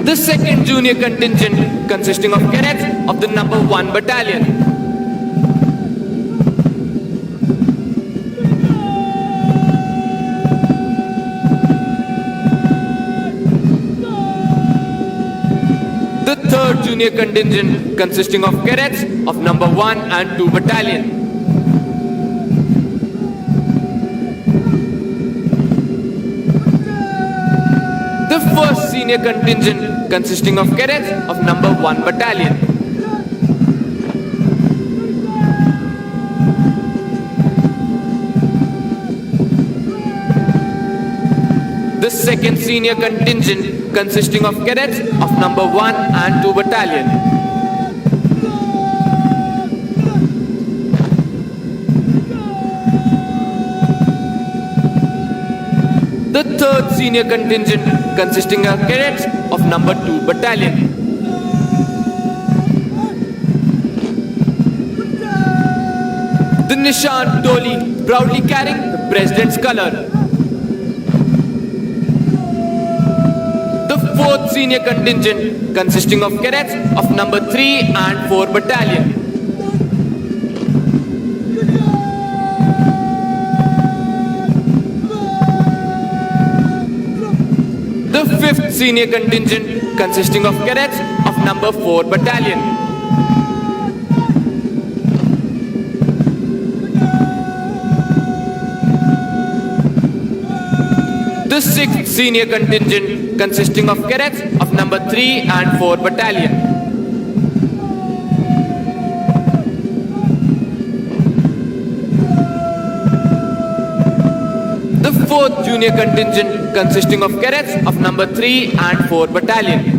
The 2nd Junior Contingent consisting of cadets of the number 1 Battalion. The 3rd Junior Contingent consisting of cadets of number 1 and 2 Battalion. The 1st Senior Contingent consisting of cadets of number 1 Battalion. The 2nd Senior Contingent consisting of cadets of number 1 and 2 Battalion. The 3rd Senior Contingent consisting of cadets of number 2 Battalion. The Nishan Toli proudly carrying the President's color. The 4th Senior Contingent consisting of cadets of number 3 and 4 Battalion. The 5th Senior Contingent consisting of cadets of number 4 Battalion. The 6th Senior Contingent consisting of cadets of number 3 and 4 Battalion. The 4th Junior Contingent consisting of cadets of number 3 and 4 Battalion.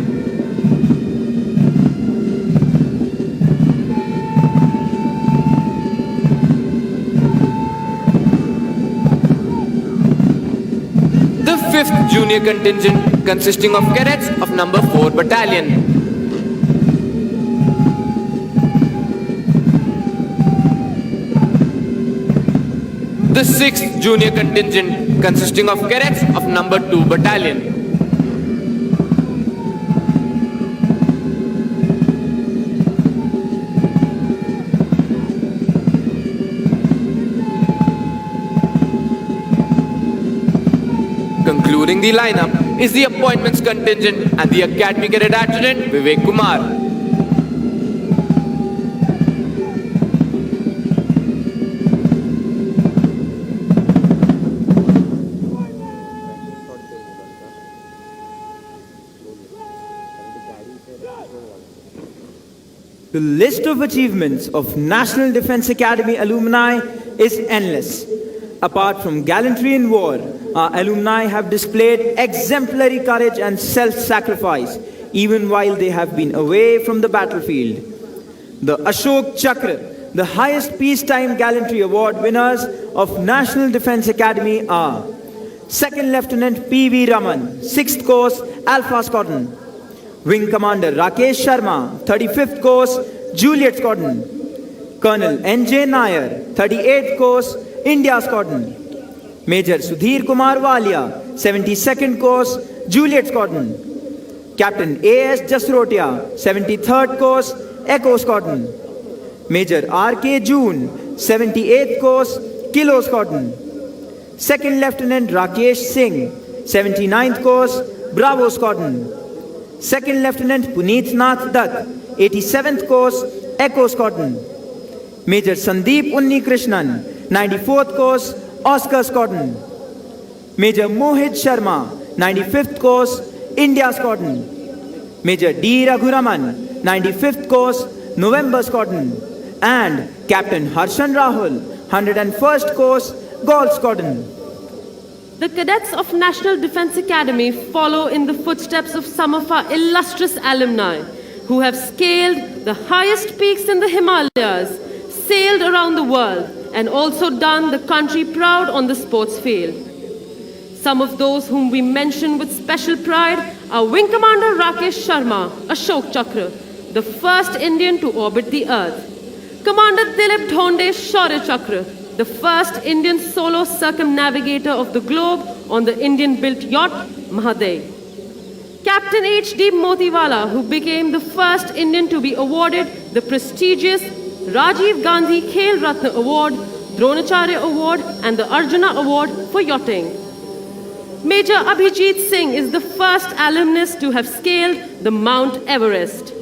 The 5th Junior Contingent consisting of cadets of number 4 Battalion. The 6th Junior Contingent consisting of cadets of number 2 Battalion. Concluding the lineup is the appointments contingent and the Academy Cadet Adjutant Vivek Kumar. The list of achievements of National Defence Academy alumni is endless. Apart from gallantry in war, our alumni have displayed exemplary courage and self-sacrifice even while they have been away from the battlefield. The Ashok Chakra, the highest peacetime gallantry award winners of National Defence Academy are Second Lieutenant P.V. Raman, 6th Course, Alpha Squadron. Wing Commander Rakesh Sharma, 35th Course, Juliet Squadron. Colonel N.J. Nair, 38th Course, India Squadron. Major Sudhir Kumar Walia, 72nd Course, Juliet Squadron. Captain A.S. Jasrotia, 73rd Course, Echo Squadron. Major R.K. June, 78th Course, Kilo Squadron. Second Lieutenant Rakesh Singh, 79th Course, Bravo Squadron. Second Lieutenant Puneet Nath Dutt, 87th Course, Echo Squadron. Major Sandeep Unni Krishnan, 94th Course, Oscar Squadron. Major Mohit Sharma, 95th Course, India Squadron. Major D. Raghuraman, 95th Course, November Squadron. And Captain Harshan Rahul, 101st Course, Golf Squadron. The cadets of National Defence Academy follow in the footsteps of some of our illustrious alumni who have scaled the highest peaks in the Himalayas, sailed around the world, and also done the country proud on the sports field. Some of those whom we mention with special pride are Wing Commander Rakesh Sharma, Ashok Chakra, the first Indian to orbit the Earth. Commander Dilip Dhonde, Shaurya Chakra, the first Indian solo circumnavigator of the globe on the Indian-built yacht Mahadev. Captain H.D. Motiwala, who became the first Indian to be awarded the prestigious Rajiv Gandhi Khel Ratna Award, Dronacharya Award, and the Arjuna Award for yachting. Major Abhijit Singh is the first alumnus to have scaled the Mount Everest.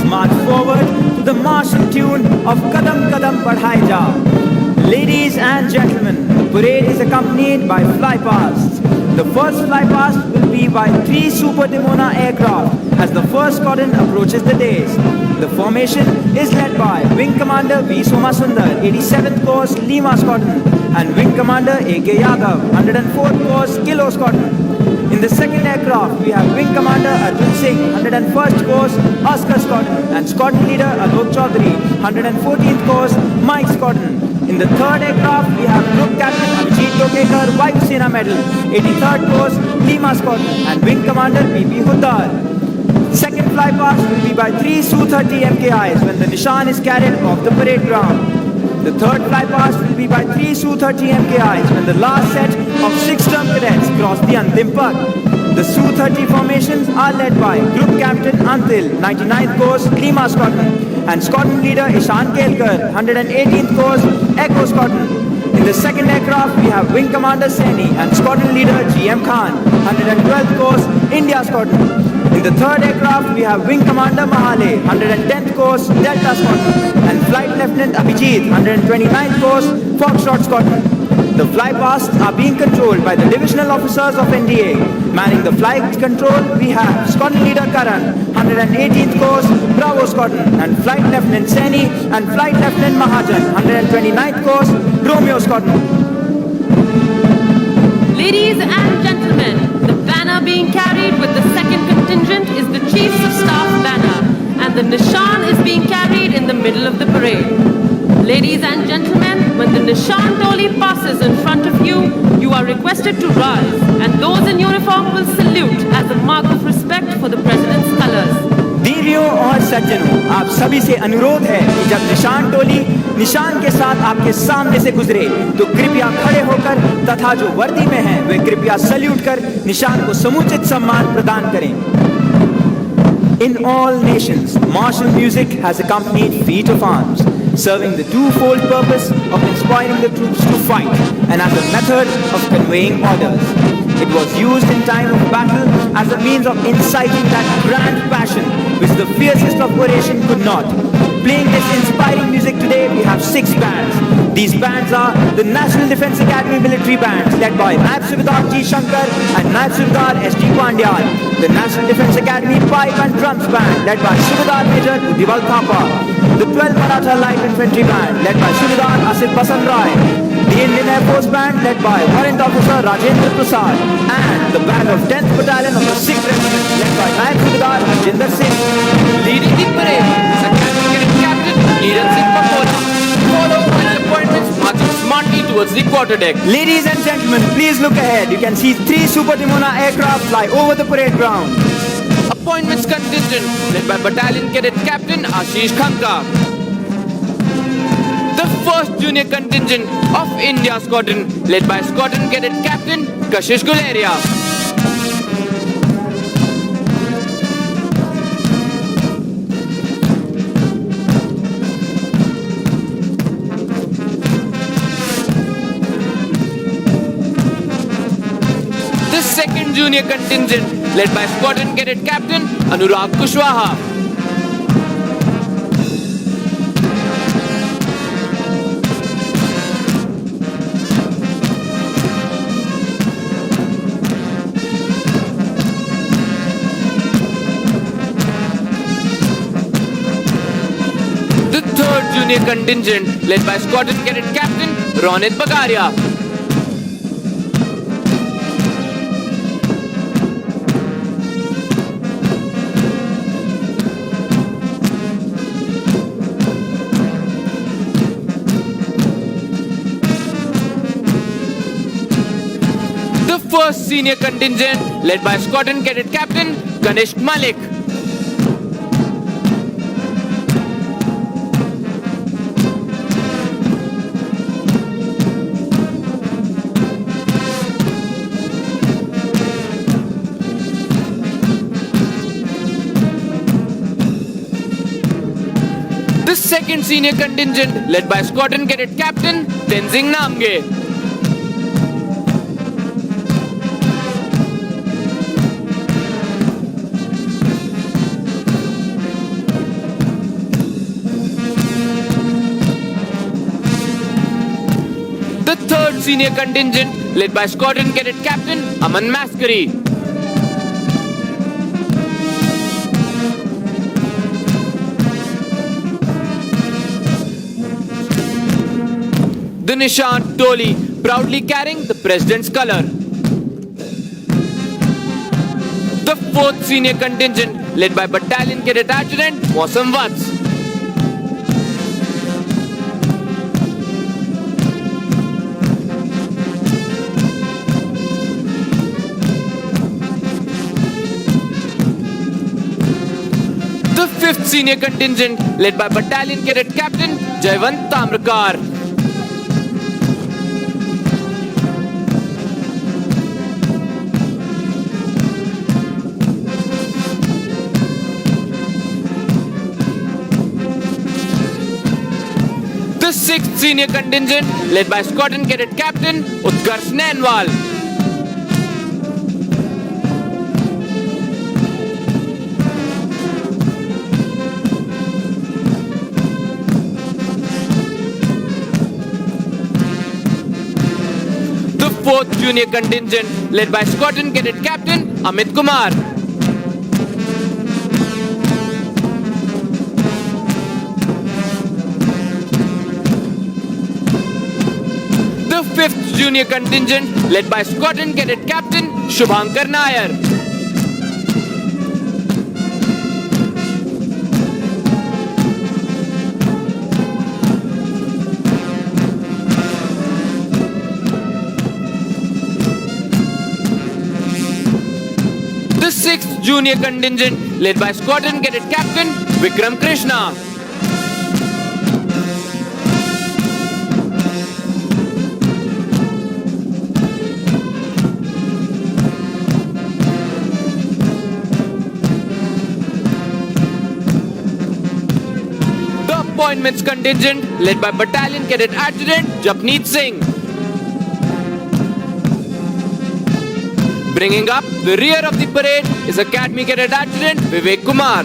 march forward to the martial tune of Kadam Kadam Badhai Ja. Ladies and gentlemen, parade is accompanied by Flypasts. The first Flypast will be by 3 Super Dimona aircraft as the first squadron approaches the dais. The formation is led by Wing Commander V. Somasundar, 87th Course Lima Squadron, and Wing Commander A.K. Yadav, 104th Course Kilo Squadron. In In the second aircraft, we have Wing Commander Arjun Singh, 101st Course, Oscar Squadron, and Squadron Leader Alok Chaudhary, 114th Course, Mike Squadron. In the third aircraft, we have Group Captain Abhijit Tokekar, Vayu Sena Medal, 83rd Course, Lima Squadron, and Wing Commander PP Huddar. Second flypast will be by 3 Su-30 MKIs when the Nishan is carried off the parade ground. The third flypast will be by 3 Su-30 MKIs when the last set of 6 term cadets cross the Antim Pad. The Su-30 formations are led by Group Captain Antil, 99th Course, Lima Squadron, and Squadron Leader Ishan Kelkar, 118th Course, Echo Squadron. In the second aircraft, we have Wing Commander Saini and Squadron Leader GM Khan, 112th Course, India Squadron. In the third aircraft, we have Wing Commander Mahale, 110th Course, Delta Squadron, and Flight Lieutenant Abhijit, 129th Course, Foxtrot Squadron. The flypasts are being controlled by the divisional officers of NDA. Manning the flight control, we have Squadron Leader Karan, 118th Course, Bravo Squadron, and Flight Lieutenant Saini and Flight Lieutenant Mahajan, 129th Course, Romeo Squadron. Ladies and gentlemen, the banner being carried with the second contingent is the Chiefs of Staff banner, and the Nishan is being carried in the middle of the parade. Ladies and gentlemen, when the Nishan Toli passes in front of you, you are requested to rise, and those in uniform will salute as a mark of respect for the President's colors. देवियों और सज्जनों, आप सभी से अनुरोध है कि जब निशान टोली निशान के साथ आपके सामने से गुजरे तो कृपया खड़े होकर तथा जो वर्दी में हैं वे कृपया सल्यूट कर निशान को समुचित सम्मान प्रदान करें. In all nations, martial music has accompanied feat of arms, serving the twofold purpose of inspiring the troops to fight and as a method of conveying orders. It was used in time of battle as a means of inciting that grand passion which the fiercest of oration could not. Playing this inspiring music today, we have 6 bands. These bands are the National Defence Academy military bands led by Naib Subedar G. Shankar and Naib Subedar S. G. Pandyal. The National Defence Academy pipe and drums band led by Subedar Major Buddhiwal Thapa. The 12th Maratha Light Infantry band led by Subedar Asif Basan Rai. The Indian Air Force band led by Warrant Officer Rajendra Prasad. And the band of 10th Battalion of the 6th Regiment led by Naib Subedar Jinder Singh. Leading the parade is Academy Captain Neeraj Singh Pakola, followed by the appointments marching smartly towards the quarterdeck. Ladies and gentlemen, please look ahead. You can see 3 Super Timona aircraft fly over the parade ground. Appointments contingent led by Battalion Cadet Captain Ashish Khanka. The 1st Junior Contingent of India Squadron led by Squadron Cadet Captain Kashish Guleria. The 2nd Junior Contingent led by Squadron Cadet Captain Anurag Kushwaha. The 3rd Junior Contingent led by Squadron Cadet Captain Ronit Bagaria. The 1st Senior Contingent led by Squadron Cadet Captain Ganesh Malik. The 2nd Senior Contingent led by Squadron Cadet Captain Tenzing Namge. The 3rd Senior Contingent led by Squadron Cadet Captain Aman Maskari. The Nishan Toli proudly carrying the President's color. The 4th Senior Contingent, led by Battalion Cadet Adjutant Mausam Vats. The 5th Senior Contingent, led by Battalion Cadet Captain Jayvant Tamrakar. The 6th Senior Contingent, led by Squadron Cadet Captain Utkarsh Nainwal. The 4th Junior Contingent, led by Squadron Cadet Captain Amit Kumar. The 5th Junior Contingent, led by Squadron Cadet Captain Shubhankar Nair. The 6th Junior Contingent, led by Squadron Cadet Captain Vikram Krishna. The Appointments Contingent, led by Battalion Cadet Adjutant Japneet Singh. Bringing up the rear of the parade is Academy Cadet Adjutant Vivek Kumar.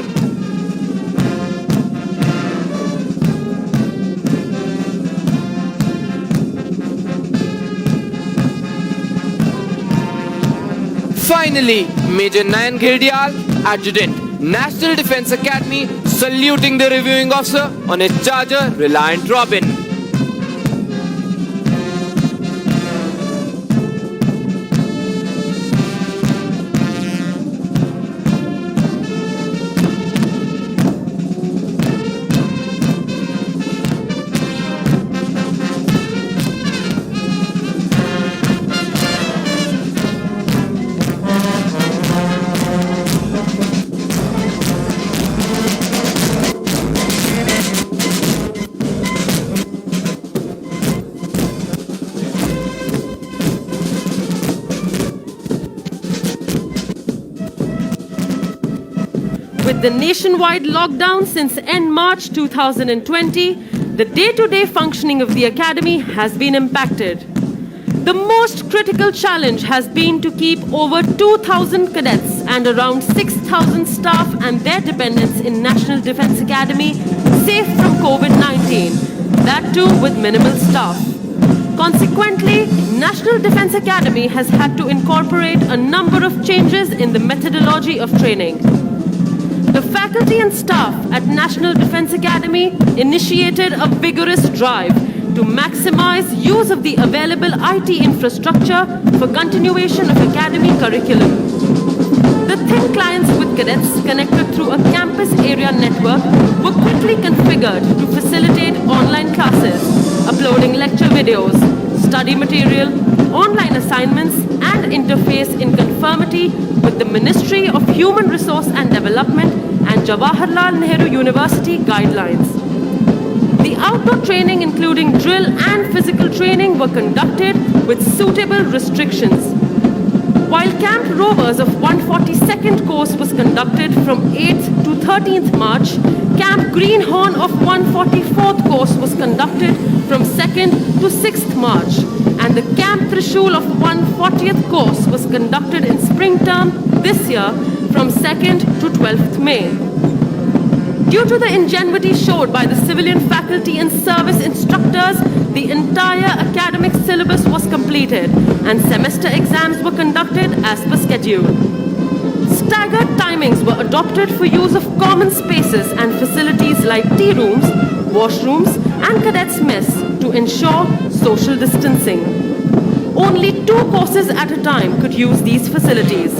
Finally, Major Nayan Ghirdial, Adjutant, National Defence Academy, saluting the reviewing officer on his Charger Reliant Robin. With the nationwide lockdown since end March 2020, the day-to-day functioning of the Academy has been impacted. The most critical challenge has been to keep over 2,000 cadets and around 6,000 staff and their dependents in National Defence Academy safe from COVID-19, that too with minimal staff. Consequently, National Defence Academy has had to incorporate a number of changes in the methodology of training. The faculty and staff at National Defence Academy initiated a vigorous drive to maximize use of the available IT infrastructure for continuation of Academy curriculum. The thin clients with cadets connected through a campus area network were quickly configured to facilitate online classes, uploading lecture videos, study material, online assignments, and interface in conformity with the Ministry of Human Resource and Development and Jawaharlal Nehru University guidelines. The outdoor training, including drill and physical training, were conducted with suitable restrictions. While Camp Rovers of 142nd course was conducted from 8th to 13th March, Camp Greenhorn of 144th course was conducted from 2nd to 6th March, and the Camp Trishul of 140th course was conducted in spring term this year from 2nd to 12th May. Due to the ingenuity showed by the civilian faculty and service instructors, the entire academic syllabus was completed and semester exams were conducted as per schedule. Staggered timings were adopted for use of common spaces and facilities like tea rooms, washrooms, and cadets' mess to ensure social distancing. Only 2 courses at a time could use these facilities.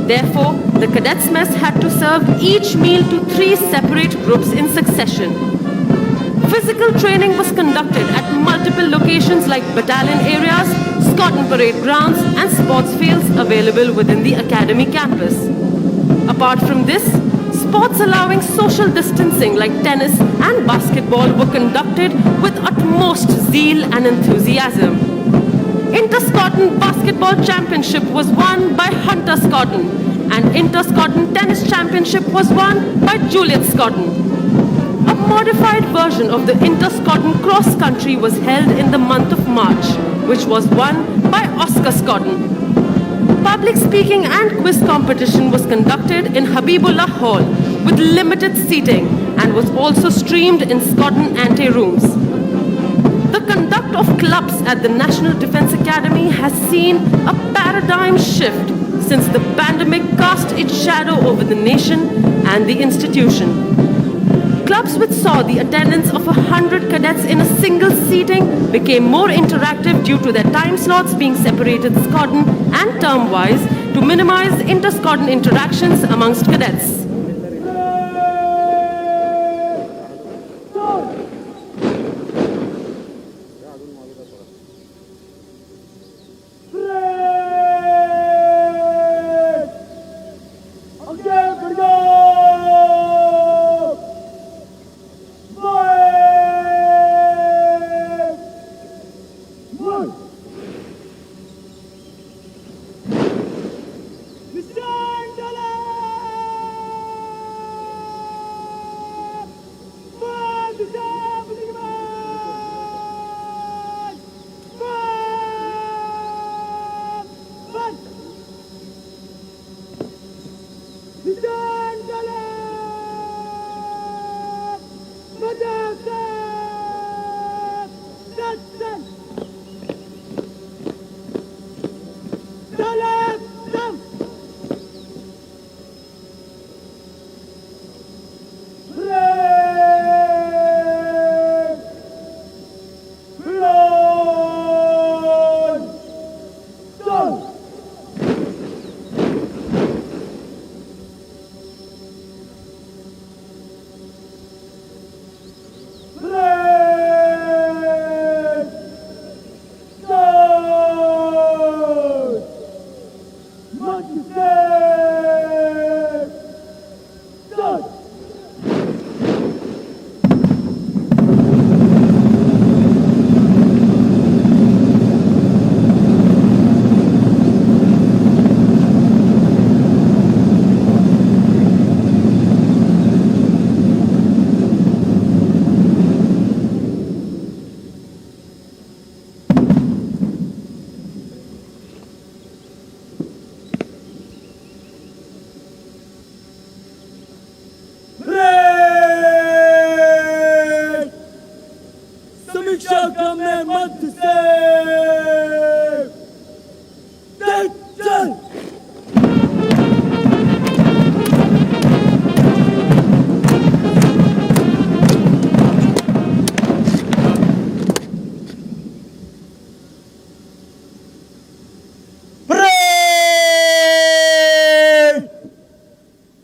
Therefore, the cadets mess had to serve each meal to 3 separate groups in succession. Physical training was conducted at multiple locations like battalion areas, Scotland parade grounds, and sports fields available within the academy campus. Apart from this, sports allowing social distancing like tennis and basketball were conducted with utmost zeal and enthusiasm. Inter-Scotland Basketball Championship was won by Hunter Scotland, and Inter-Scotland Tennis Championship was won by Juliet Scotland. A modified version of the Inter-Scotland Cross Country was held in the month of March, which was won by Oscar Scotland. Public speaking and quiz competition was conducted in Habibullah Hall with limited seating and was also streamed in Scotland ante-rooms. The conduct of clubs at the National Defence Academy has seen a paradigm shift since the pandemic cast its shadow over the nation and the institution. Clubs which saw the attendance of 100 cadets in a single seating became more interactive due to their time slots being separated Scotland and term-wise to minimize inter-Scotland interactions amongst cadets.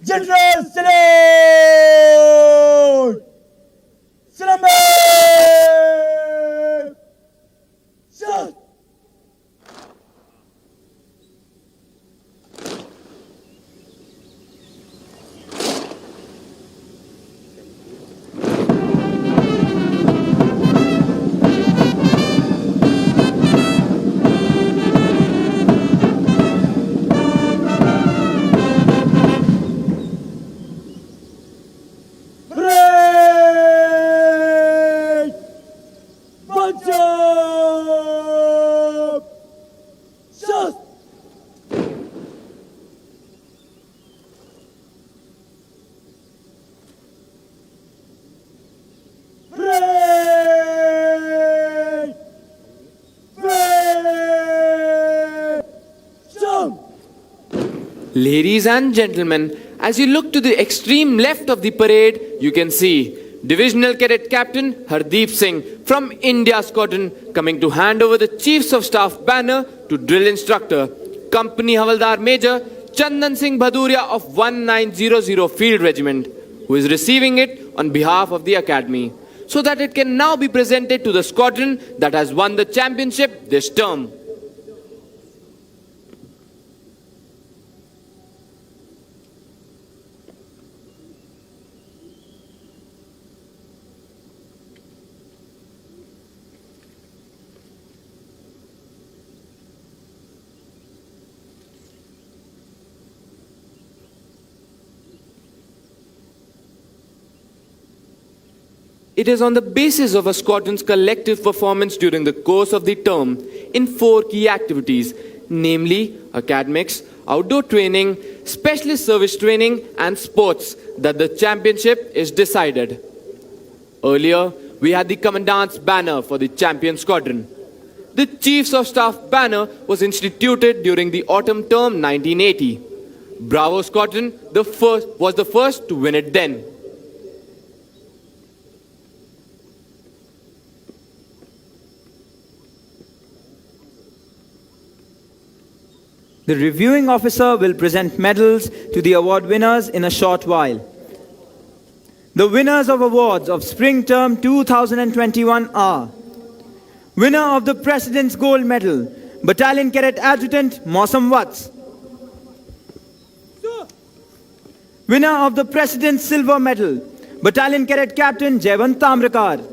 General salute! Salame! Shot! Ladies and gentlemen, as you look to the extreme left of the parade, you can see Divisional Cadet Captain Hardeep Singh from India Scotland coming to hand over the Chiefs of Staff banner to Drill Instructor, Company Havaldar Major Chandan Singh Bhaduria of 1900 Field Regiment, who is receiving it on behalf of the Academy, so that it can now be presented to the squadron that has won the championship this term. It is on the basis of a squadron's collective performance during the course of the term in 4 key activities, namely academics, outdoor training, specialist service training, and sports, that the championship is decided. Earlier, we had the Commandant's banner for the champion squadron. The Chiefs of Staff banner was instituted during the autumn term 1980. Bravo Squadron was the first to win it then. The reviewing officer will present medals to the award winners in a short while. The winners of awards of Spring Term 2021 are: winner of the President's Gold Medal, Battalion Cadet Adjutant Mausam Watts. Winner of the President's Silver Medal, Battalion Cadet Captain Jayvant Tamrakar.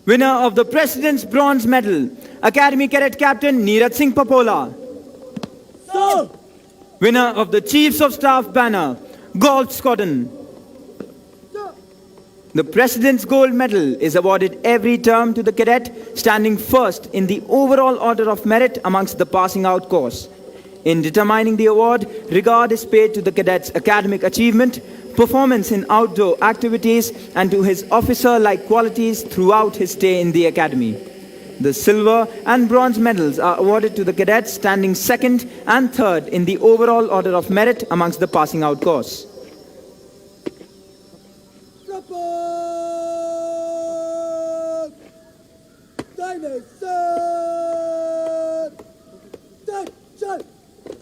Winner of the President's Bronze Medal, Academy Cadet Captain Neeraj Singh Papola. Winner of the Chiefs of Staff banner, Golf Squadron. The President's Gold Medal is awarded every term to the cadet standing first in the overall order of merit amongst the passing out course. In determining the award, regard is paid to the cadet's academic achievement, performance in outdoor activities, and to his officer-like qualities throughout his stay in the academy. The silver and bronze medals are awarded to the cadets standing second and third in the overall order of merit amongst the passing out course.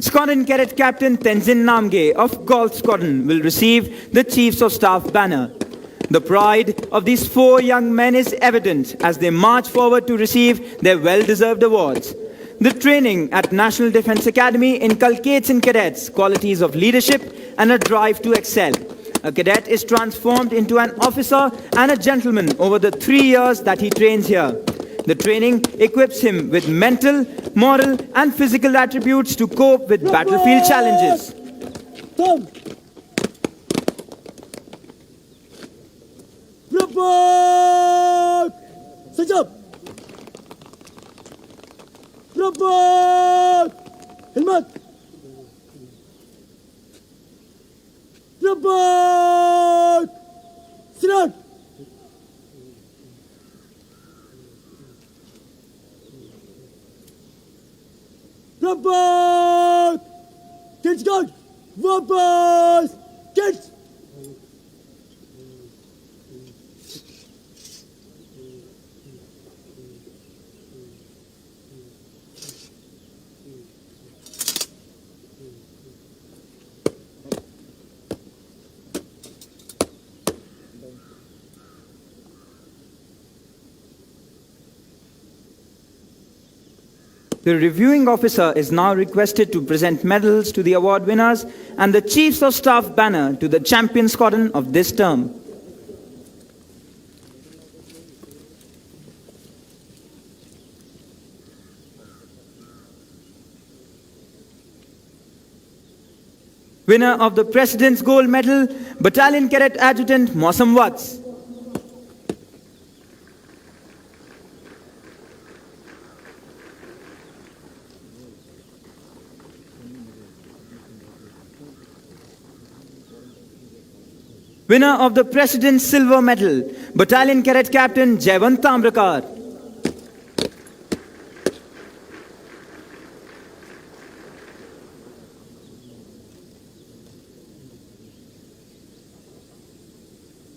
Squadron Cadet Captain Tenzin Namge of Golf Squadron will receive the Chiefs of Staff banner. The pride of these 4 young men is evident as they march forward to receive their well-deserved awards. The training at National Defence Academy inculcates in cadets qualities of leadership and a drive to excel. A cadet is transformed into an officer and a gentleman over the 3 years that he trains here. The training equips him with mental, moral, and physical attributes to cope with battlefield challenges. Report! Sit up! Report! Helmet! Report! Sit down! Report! Kids go! Vapas! Kids! The reviewing officer is now requested to present medals to the award winners and the Chiefs of Staff banner to the champion squadron of this term. Winner of the President's Gold Medal, Battalion Cadet Adjutant Mausam Watts. Winner of the President's Silver Medal, Battalion Cadet Captain Jayvant Tamrakar.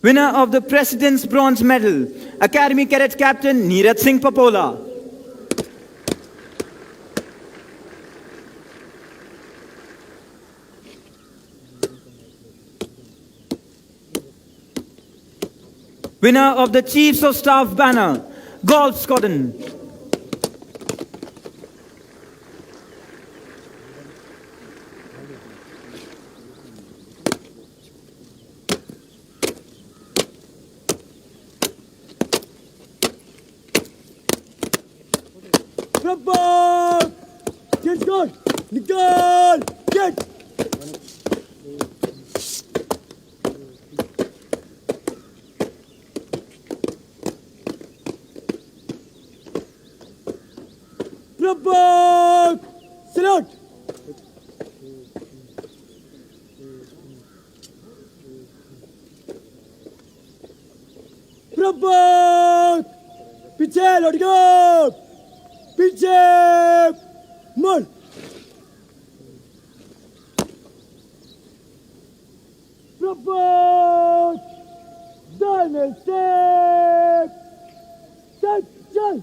Winner of the President's Bronze Medal, Academy Cadet Captain Neeraj Singh Papola. winner of the Chiefs of Staff banner, Golf Squadron. Rapport! Kids gone! Nikal! Get! Rapport! Salute! Rapport! पीछे लौट गो! पीछे मुड़ propose diamond step चल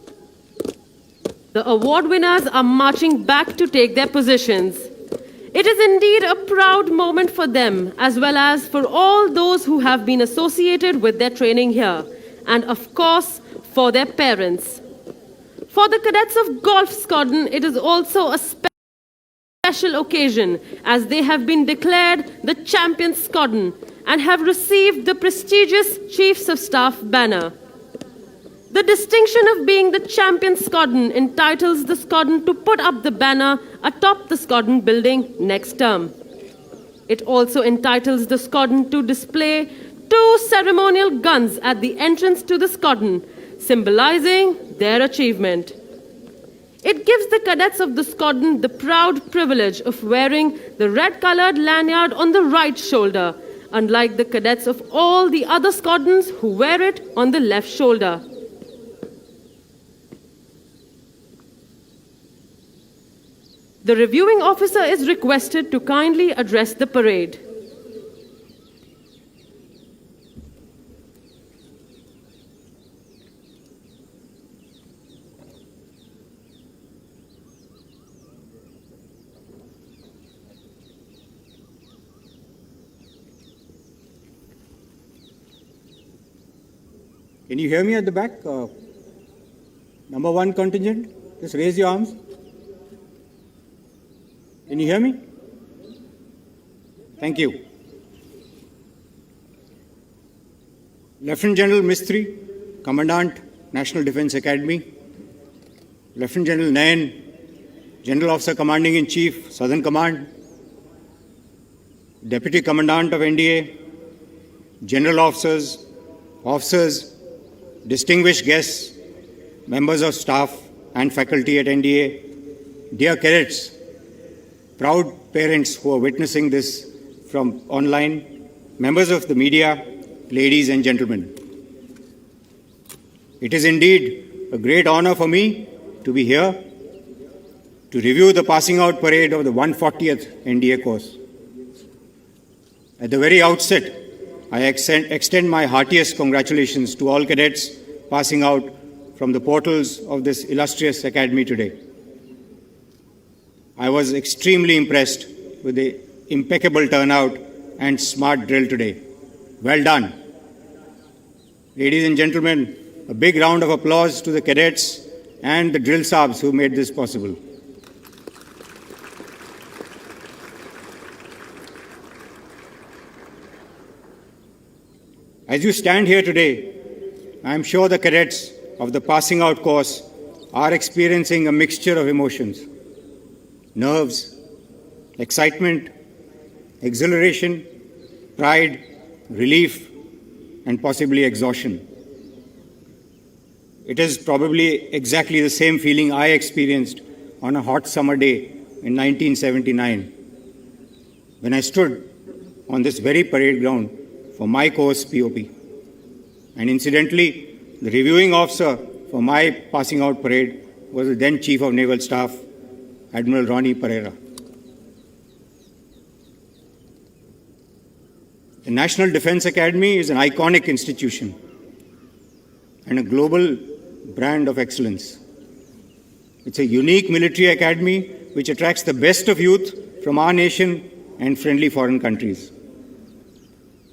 The award winners are marching back to take their positions. It is indeed a proud moment for them, as well as for all those who have been associated with their training here, and of course, for their parents. For the cadets of Golf Squadron, it is also a special occasion, as they have been declared the Champion Squadron and have received the prestigious Chiefs of Staff banner. The distinction of being the Champion Squadron entitles the squadron to put up the banner atop the squadron building next term. It also entitles the squadron to display 2 ceremonial guns at the entrance to the squadron, symbolizing their achievement. It gives the cadets of the squadron the proud privilege of wearing the red-colored lanyard on the right shoulder, unlike the cadets of all the other squadrons who wear it on the left shoulder. The reviewing officer is requested to kindly address the parade. Can you hear me at the back? Number 1 contingent, just raise your arms. Can you hear me? Thank you. Lieutenant General Mistry, Commandant, National Defence Academy. Lieutenant General Nayan, General Officer Commanding in Chief, Southern Command. Deputy Commandant of NDA, General Officers, Officers, distinguished guests, members of staff and faculty at NDA, dear cadets, proud parents who are witnessing this from online, members of the media, ladies and gentlemen. It is indeed a great honor for me to be here to review the passing out parade of the 140th NDA course. At the very outset, I extend my heartiest congratulations to all cadets passing out from the portals of this illustrious academy today. I was extremely impressed with the impeccable turnout and smart drill today. Well done. Ladies and gentlemen, a big round of applause to the cadets and the drill sabs who made this possible. As you stand here today, I am sure the cadets of the passing out course are experiencing a mixture of emotions: nerves, excitement, exhilaration, pride, relief, and possibly exhaustion. It is probably exactly the same feeling I experienced on a hot summer day in 1979 when I stood on this very parade ground for my course POP. And incidentally, the reviewing officer for my passing out parade was the then Chief of Naval Staff, Admiral Ronnie Pereira. The National Defence Academy is an iconic institution and a global brand of excellence. It's a unique military academy which attracts the best of youth from our nation and friendly foreign countries.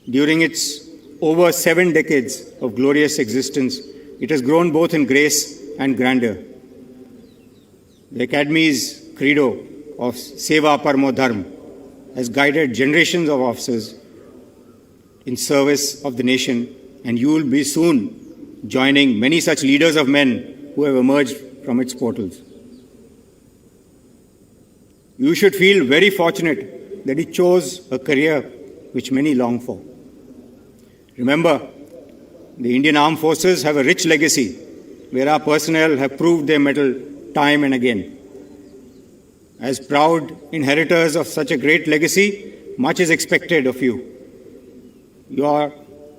During its over 7 decades of glorious existence, it has grown both in grace and grandeur. The Academy's credo of Seva Parmo Dharma has guided generations of officers in service of the nation, and you will be soon joining many such leaders of men who have emerged from its portals. You should feel very fortunate that he chose a career which many long for. Remember, the Indian Armed Forces have a rich legacy where our personnel have proved their mettle time and again. As proud inheritors of such a great legacy, much is expected of you. You are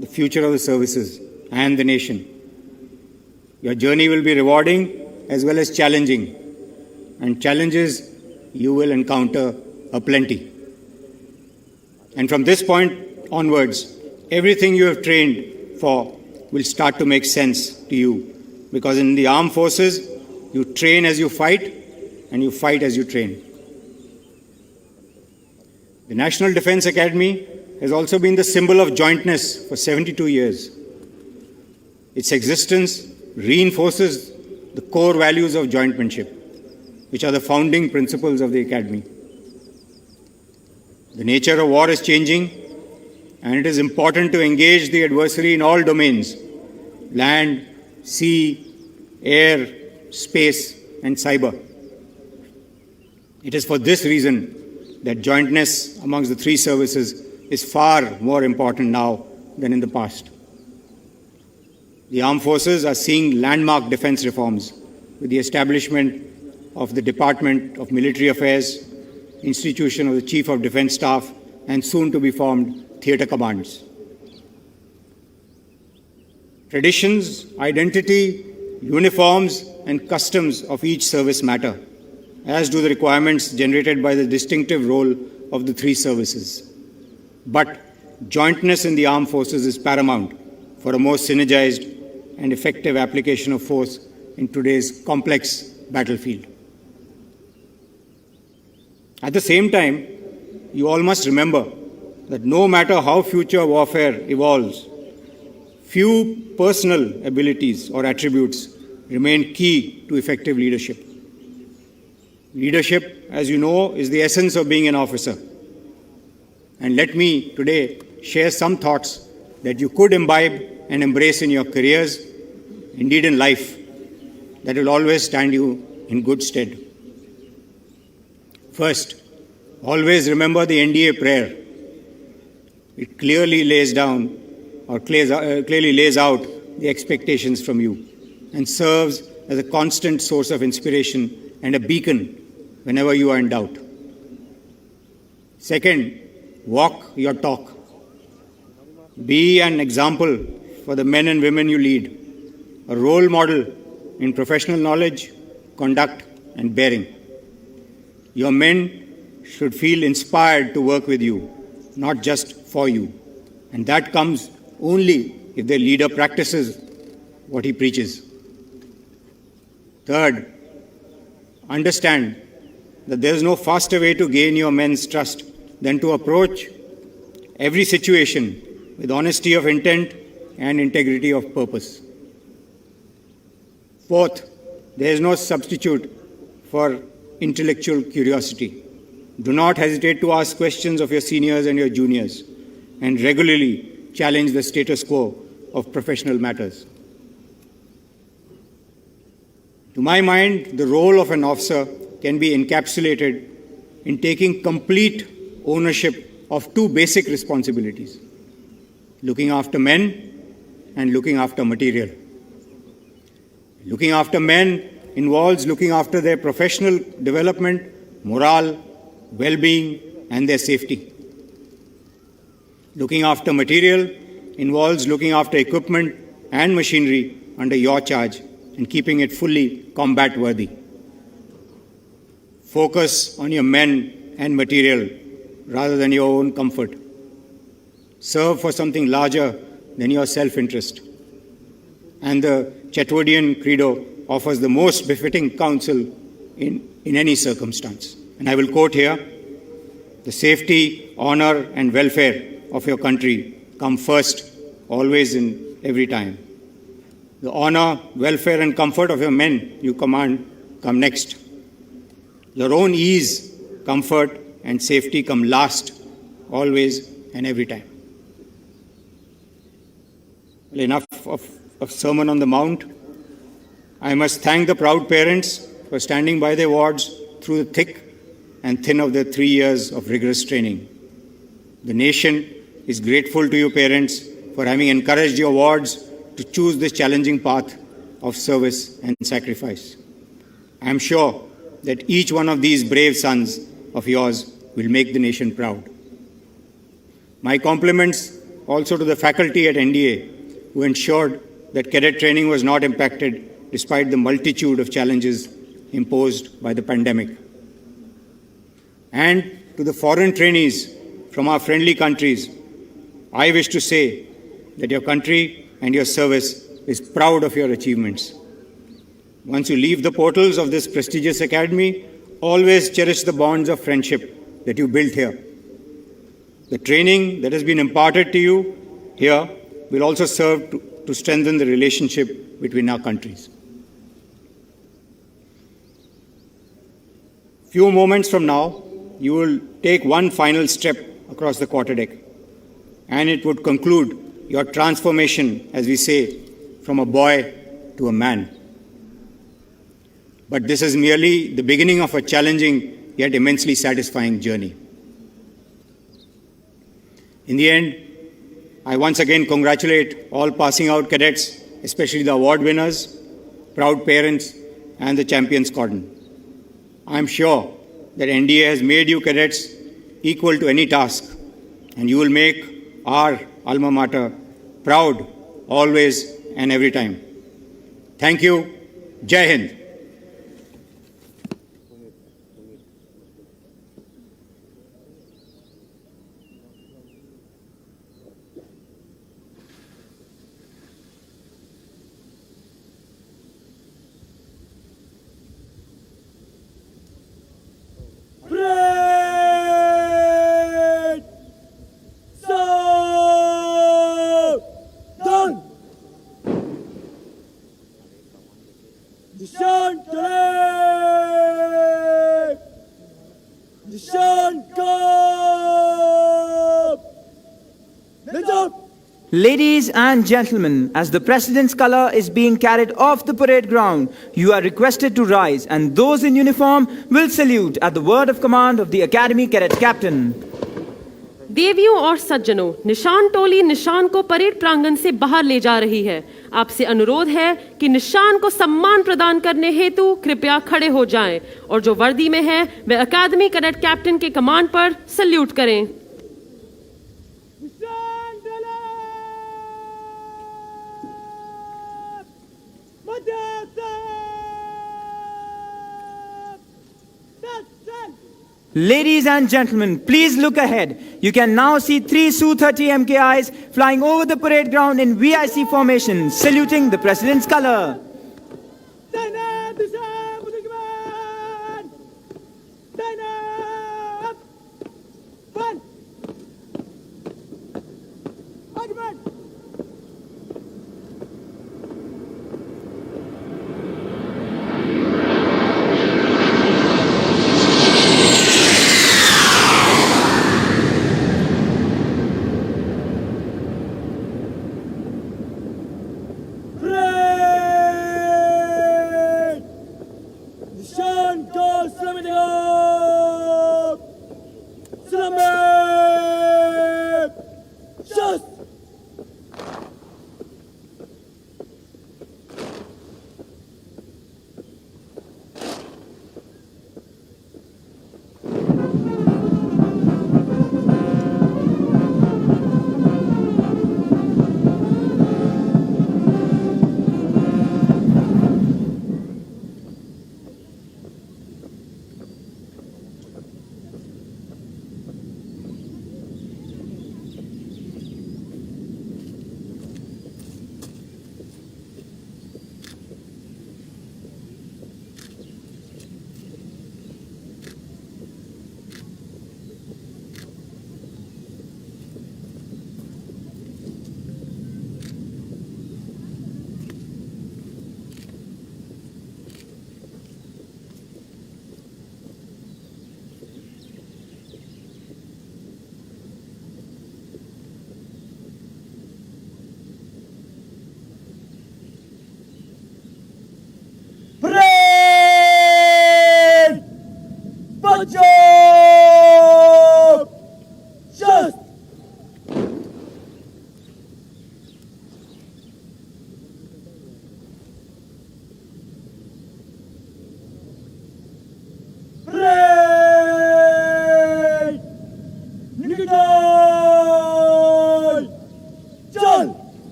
the future of the services and the nation. Your journey will be rewarding as well as challenging, and challenges you will encounter aplenty. And from this point onwards, everything you have trained for will start to make sense to you, because in the armed forces, you train as you fight and you fight as you train. The National Defence Academy has also been the symbol of jointness for 72 years. Its existence reinforces the core values of jointmanship, which are the founding principles of the Academy. The nature of war is changing, and it is important to engage the adversary in all domains: land, sea, air, space, and cyber. It is for this reason that jointness amongst the three services is far more important now than in the past. The armed forces are seeing landmark defense reforms with the establishment of the Department of Military Affairs, institution of the Chief of Defense Staff, and soon to be formed theatre commands. Traditions, identity, uniforms, and customs of each service matter, as do the requirements generated by the distinctive role of the three services. But jointness in the armed forces is paramount for a more synergized and effective application of force in today's complex battlefield. At the same time, you all must remember that no matter how future warfare evolves, few personal abilities or attributes remain key to effective leadership. Leadership, as you know, is the essence of being an officer. And let me today share some thoughts that you could imbibe and embrace in your careers, indeed in life, that will always stand you in good stead. First, always remember the NDA prayer. It clearly lays out the expectations from you and serves as a constant source of inspiration and a beacon whenever you are in doubt. Second, walk your talk. Be an example for the men and women you lead, a role model in professional knowledge, conduct, and bearing. Your men should feel inspired to work with you, not just for you. And that comes only if their leader practices what he preaches. Third, understand that there is no faster way to gain your men's trust than to approach every situation with honesty of intent and integrity of purpose. Fourth, there is no substitute for intellectual curiosity. Do not hesitate to ask questions of your seniors and your juniors, and regularly challenge the status quo of professional matters. To my mind, the role of an officer can be encapsulated in taking complete ownership of two basic responsibilities: looking after men and looking after material. Looking after men involves looking after their professional development, morale, well-being, and their safety. Looking after material involves looking after equipment and machinery under your charge and keeping it fully combat-worthy. Focus on your men and material rather than your own comfort. Serve for something larger than your self-interest. And the Chetwodian Credo offers the most befitting counsel in any circumstance. And I will quote here: "The safety, honor, and welfare of your country come first always and every time. The honor, welfare, and comfort of your men you command come next. Your own ease, comfort, and safety come last, always and every time. Well, enough of Sermon on the Mount. I must thank the proud parents for standing by their wards through the thick and thin of their 3 years of rigorous training. The nation is grateful to you parents for having encouraged your wards to choose this challenging path of service and sacrifice. I am sure that each one of these brave sons of yours will make the nation proud. My compliments also to the faculty at NDA who ensured that cadet training was not impacted despite the multitude of challenges imposed by the pandemic. And to the foreign trainees from our friendly countries, I wish to say that your country and your service is proud of your achievements. Once you leave the portals of this prestigious academy, always cherish the bonds of friendship that you built here. The training that has been imparted to you here will also serve to strengthen the relationship between our countries. Few moments from now, you will take one final step across the quarterdeck, and it would conclude your transformation, as we say, from a boy to a man. But this is merely the beginning of a challenging yet immensely satisfying journey. In the end, I once again congratulate all passing out cadets, especially the award winners, proud parents, and the champions cordon. I am sure that NDA has made you cadets equal to any task, and you will make our alma mater proud always and every time. Thank you. Jai Hind. Parade! So done! Nishan Karambeer! Nishan Cup! Hands up! Ladies and gentlemen, as the President's color is being carried off the parade ground, you are requested to rise, and those in uniform will salute at the word of command of the Academy Cadet Captain. देवियों और सज्जनों, निशान टोली निशान को parade प्रांगण से बाहर ले जा रही है। आपसे अनुरोध है कि निशान को सम्मान प्रदान करने हेतु कृपया खड़े हो जाएं और जो वर्दी में है वे अकादमी कैडेट कैप्टन के कमांड पर सल्यूट करें। Nishan Karambeer! Madhya Ladies and gentlemen, please look ahead. You can now see 3 Su-30 MKIs flying over the parade ground in VIC formation, saluting the President's color. Zainab, Dishab, Udigman! Zainab! One! Argument! Parade!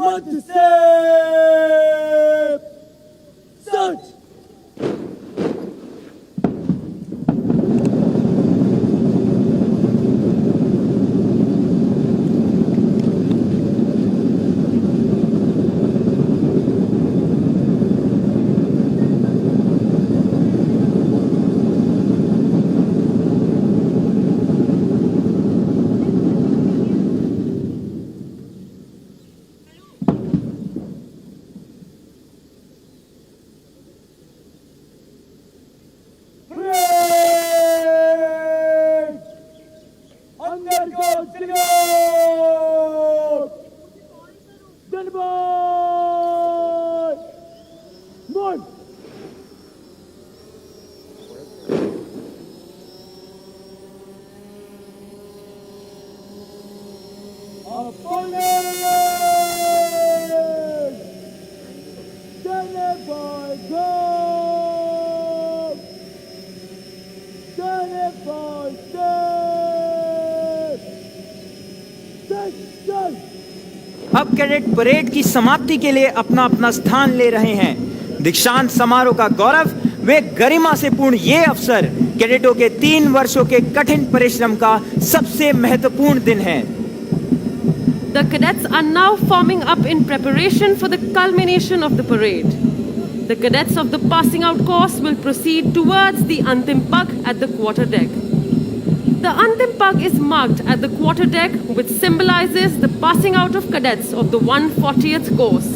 Mud step! Search! अब cadet parade की समाप्ति के लिए अपना अपना स्थान ले रहे हैं। दीक्षांत समारोह का गौरव वे गरिमा से पूर्ण ये अवसर कैडेटों के 3 वर्षों के कठिन परिश्रम का सबसे महत्वपूर्ण दिन है। The cadets are now forming up in preparation for the culmination of the parade. The cadets of the passing out course will proceed towards the Antim Pag at the quarterdeck. The Antim Pag is marked at the quarterdeck, which symbolizes the passing out of cadets of the 140th course.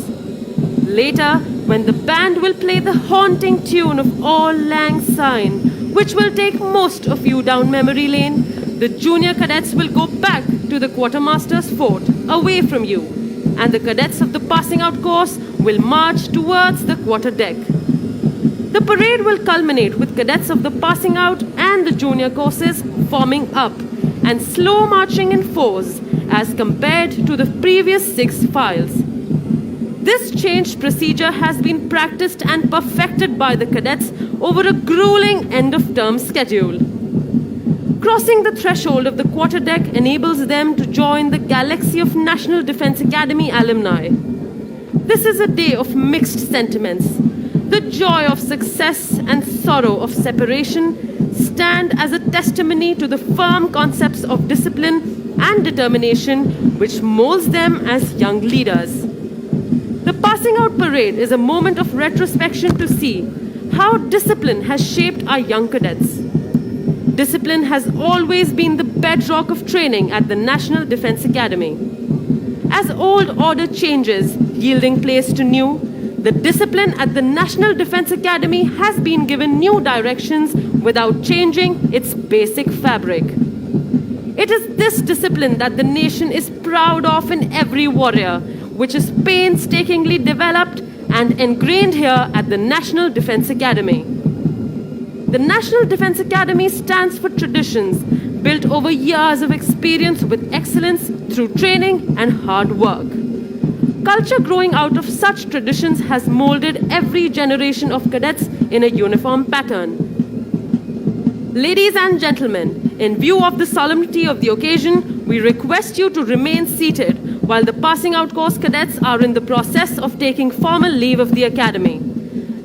Later, when the band will play the haunting tune of Auld Lang Syne, which will take most of you down memory lane, the junior cadets will go back to the quartermaster's fort, away from you, and the cadets of the passing out course will march towards the quarterdeck. The parade will culminate with cadets of the passing out and the junior courses forming up and slow marching in fours as compared to the previous 6 files. This changed procedure has been practiced and perfected by the cadets over a grueling end-of-term schedule. Crossing the threshold of the quarterdeck enables them to join the galaxy of National Defense Academy alumni. This is a day of mixed sentiments. The joy of success and sorrow of separation stand as a testimony to the firm concepts of discipline and determination which molds them as young leaders. The passing out parade is a moment of retrospection to see how discipline has shaped our young cadets. Discipline has always been the bedrock of training at the National Defense Academy. As old order changes, yielding place to new, the discipline at the National Defense Academy has been given new directions without changing its basic fabric. It is this discipline that the nation is proud of in every warrior, which is painstakingly developed and ingrained here at the National Defense Academy. The National Defense Academy stands for traditions built over years of experience with excellence through training and hard work. Culture growing out of such traditions has molded every generation of cadets in a uniform pattern. Ladies and gentlemen, in view of the solemnity of the occasion, we request you to remain seated while the passing out course cadets are in the process of taking formal leave of the Academy.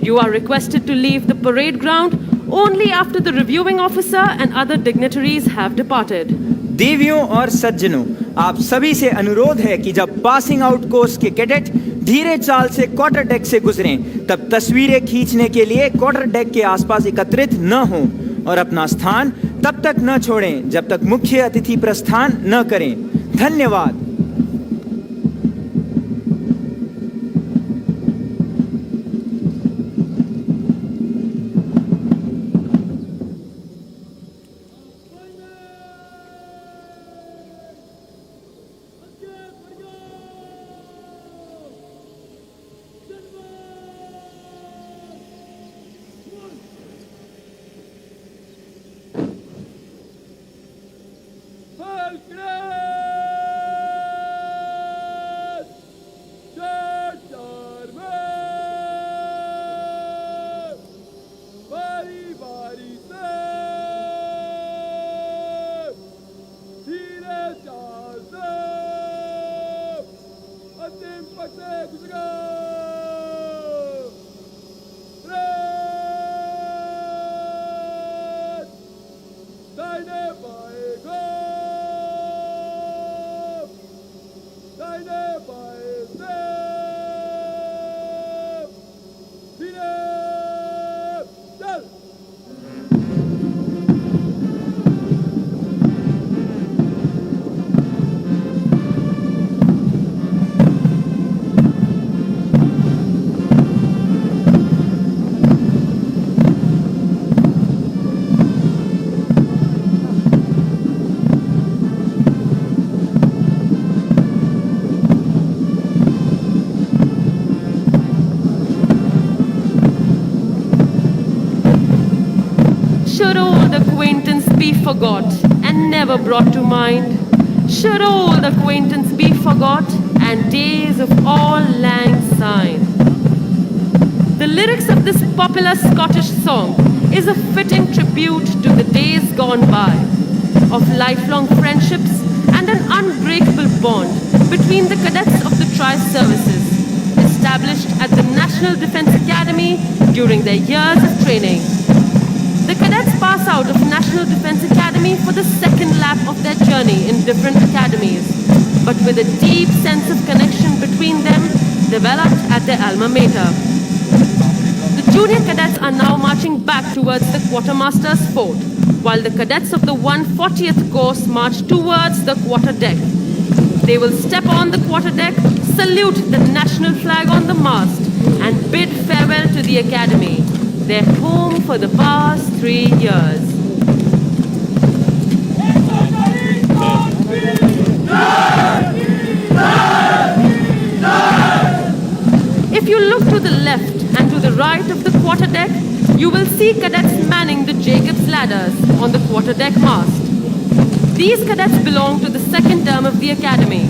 You are requested to leave the parade ground only after the reviewing officer and other dignitaries have departed. देवियों और सज्जनों, आप सभी से अनुरोध है कि जब पासिंग आउट कोर्स के कैडेट धीरे चाल से क्वार्टर डेक से गुजरें, तब तस्वीरें खींचने के लिए क्वार्टर डेक के आसपास एकत्रित न हों और अपना स्थान तब तक न छोड़ें जब तक मुख्य अतिथि प्रस्थान न करें। धन्यवाद। Should old acquaintance be forgot and never brought to mind? Should old acquaintance be forgot and days of all lang syne? The lyrics of this popular Scottish song is a fitting tribute to the days gone by, of lifelong friendships and an unbreakable bond between the cadets of the tri-services, established at the National Defence Academy during their years of training. The cadets pass out of National Defence Academy for the second lap of their journey in different academies, but with a deep sense of connection between them developed at their alma mater. The junior cadets are now marching back towards the quartermaster's fort, while the cadets of the 140th course march towards the quarterdeck. They will step on the quarterdeck, salute the national flag on the mast, and bid farewell to the academy, their home for the past 3 years. If you look to the left and to the right of the quarterdeck, you will see cadets manning the Jacob's ladders on the quarterdeck mast. These cadets belong to the second term of the academy.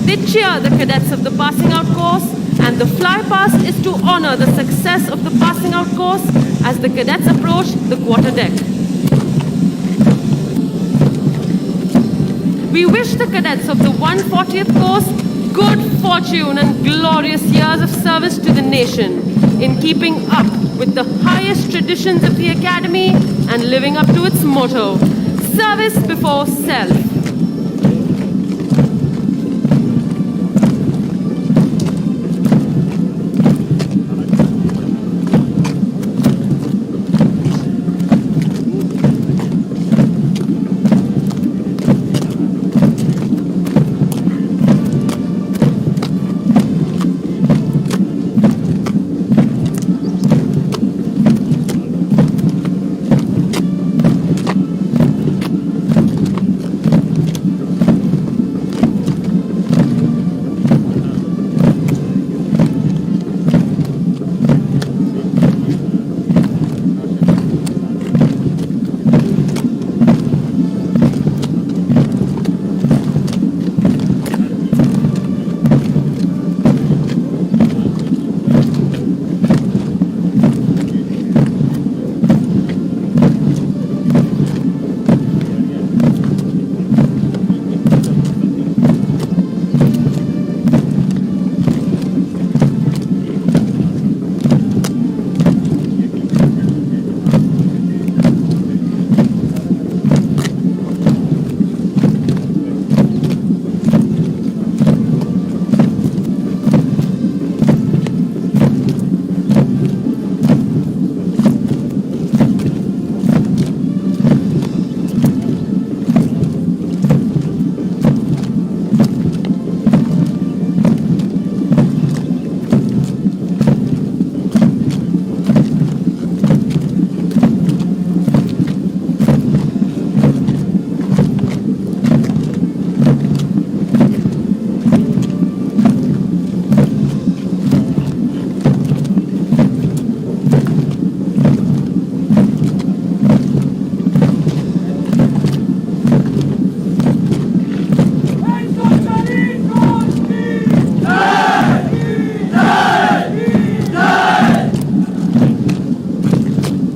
They cheer the cadets of the passing out course, and the Flypast is to honor the success of the passing out course as the cadets approach the quarterdeck. We wish the cadets of the 140th course good fortune and glorious years of service to the nation in keeping up with the highest traditions of the academy and living up to its motto, service before self.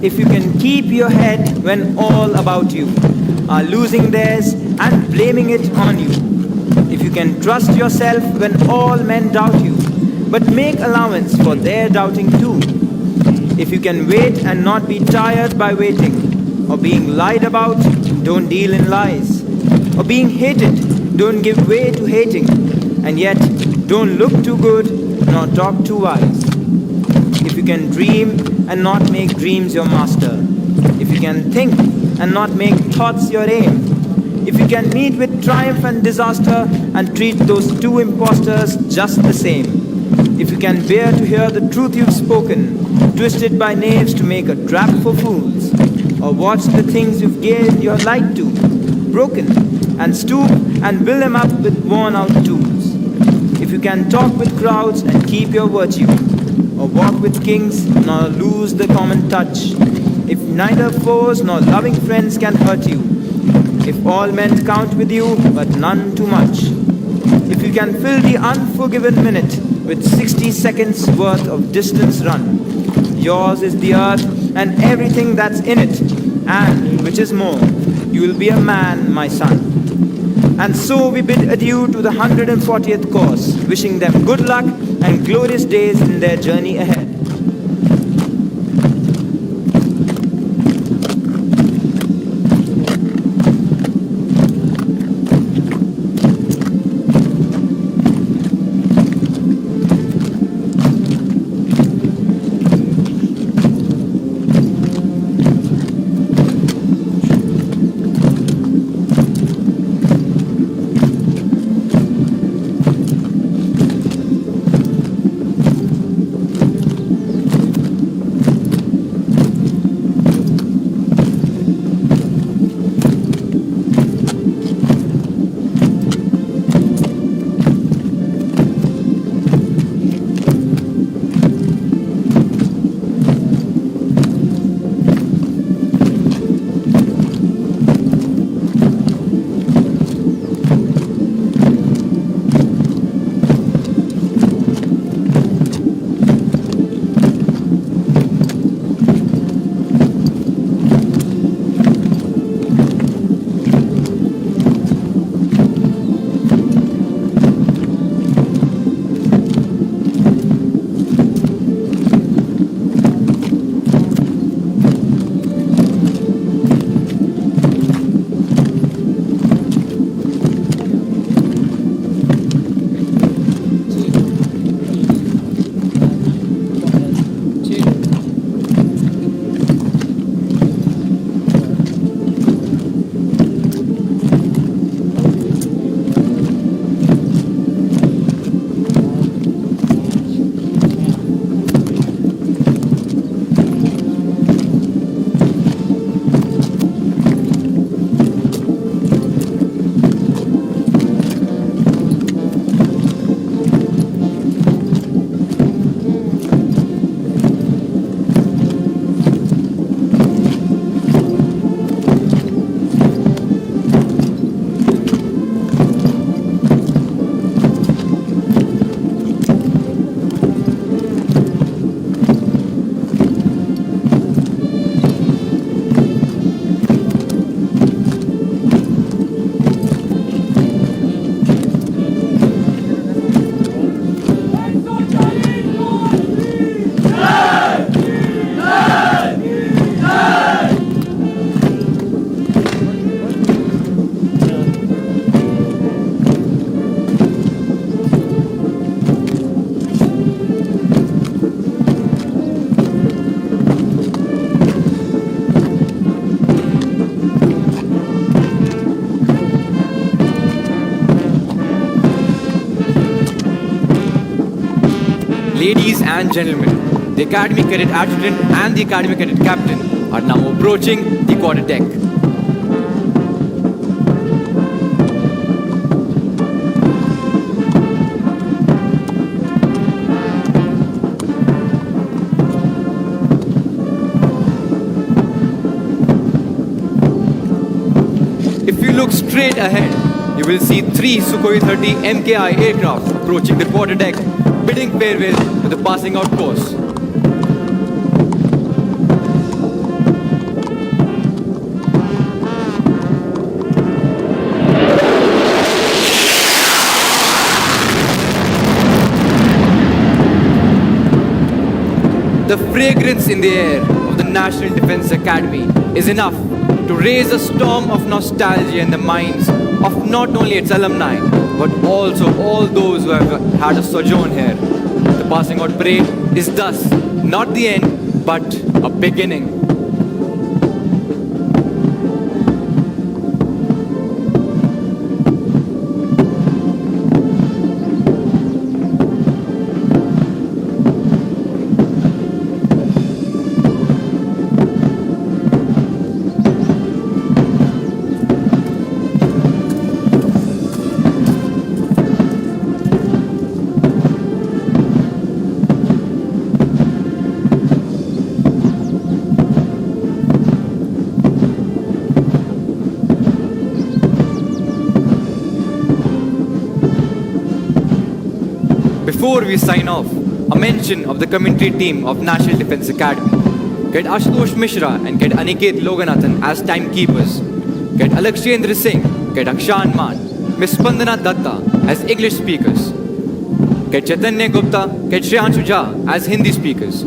If you can keep your head when all about you are losing theirs and blaming it on you. If you can trust yourself when all men doubt you but make allowance for their doubting too. If you can wait and not be tired by waiting, or being lied about, don't deal in lies, or being hated, don't give way to hating, and yet don't look too good nor talk too wise. If you can dream and not make dreams your master, if you can think and not make thoughts your aim, if you can meet with triumph and disaster and treat those two impostors just the same, if you can bear to hear the truth you've spoken, twisted by knaves to make a trap for fools, or watch the things you've given your light to, broken, and stoop and build them up with worn-out tools, if you can talk with crowds and keep your virtue, or walk with kings nor lose the common touch, if neither foes nor loving friends can hurt you, if all men count with you but none too much, if you can fill the unforgiven minute with 60 seconds worth of distance run, yours is the earth and everything that's in it, and, which is more, you will be a man, my son. And so we bid adieu to the 140th course, wishing them good luck and glorious days in their journey ahead. Ladies and gentlemen, the Academy Cadet Adjutant and the Academy Cadet Captain are now approaching the quarter deck. If you look straight ahead, you will see 3 Sukhoi 30 MKI aircraft approaching the quarter deck, bidding farewell to the passing out course. The fragrance in the air of the National Defence Academy is enough to raise a storm of nostalgia in the minds of not only its alumni, but also all those who have had a sojourn here. The passing out parade is thus not the end, but a beginning. Before we sign off, a mention of the commentary team of National Defence Academy. Cadet Ashutosh Mishra and Cadet Aniket Loganathan as timekeepers. Cadet Alakshendra Singh, Cadet Akshan Man, Miss Spandana Datta as English speakers. Cadet Chaitanya Gupta, Cadet Shreyanshu Jha as Hindi speakers.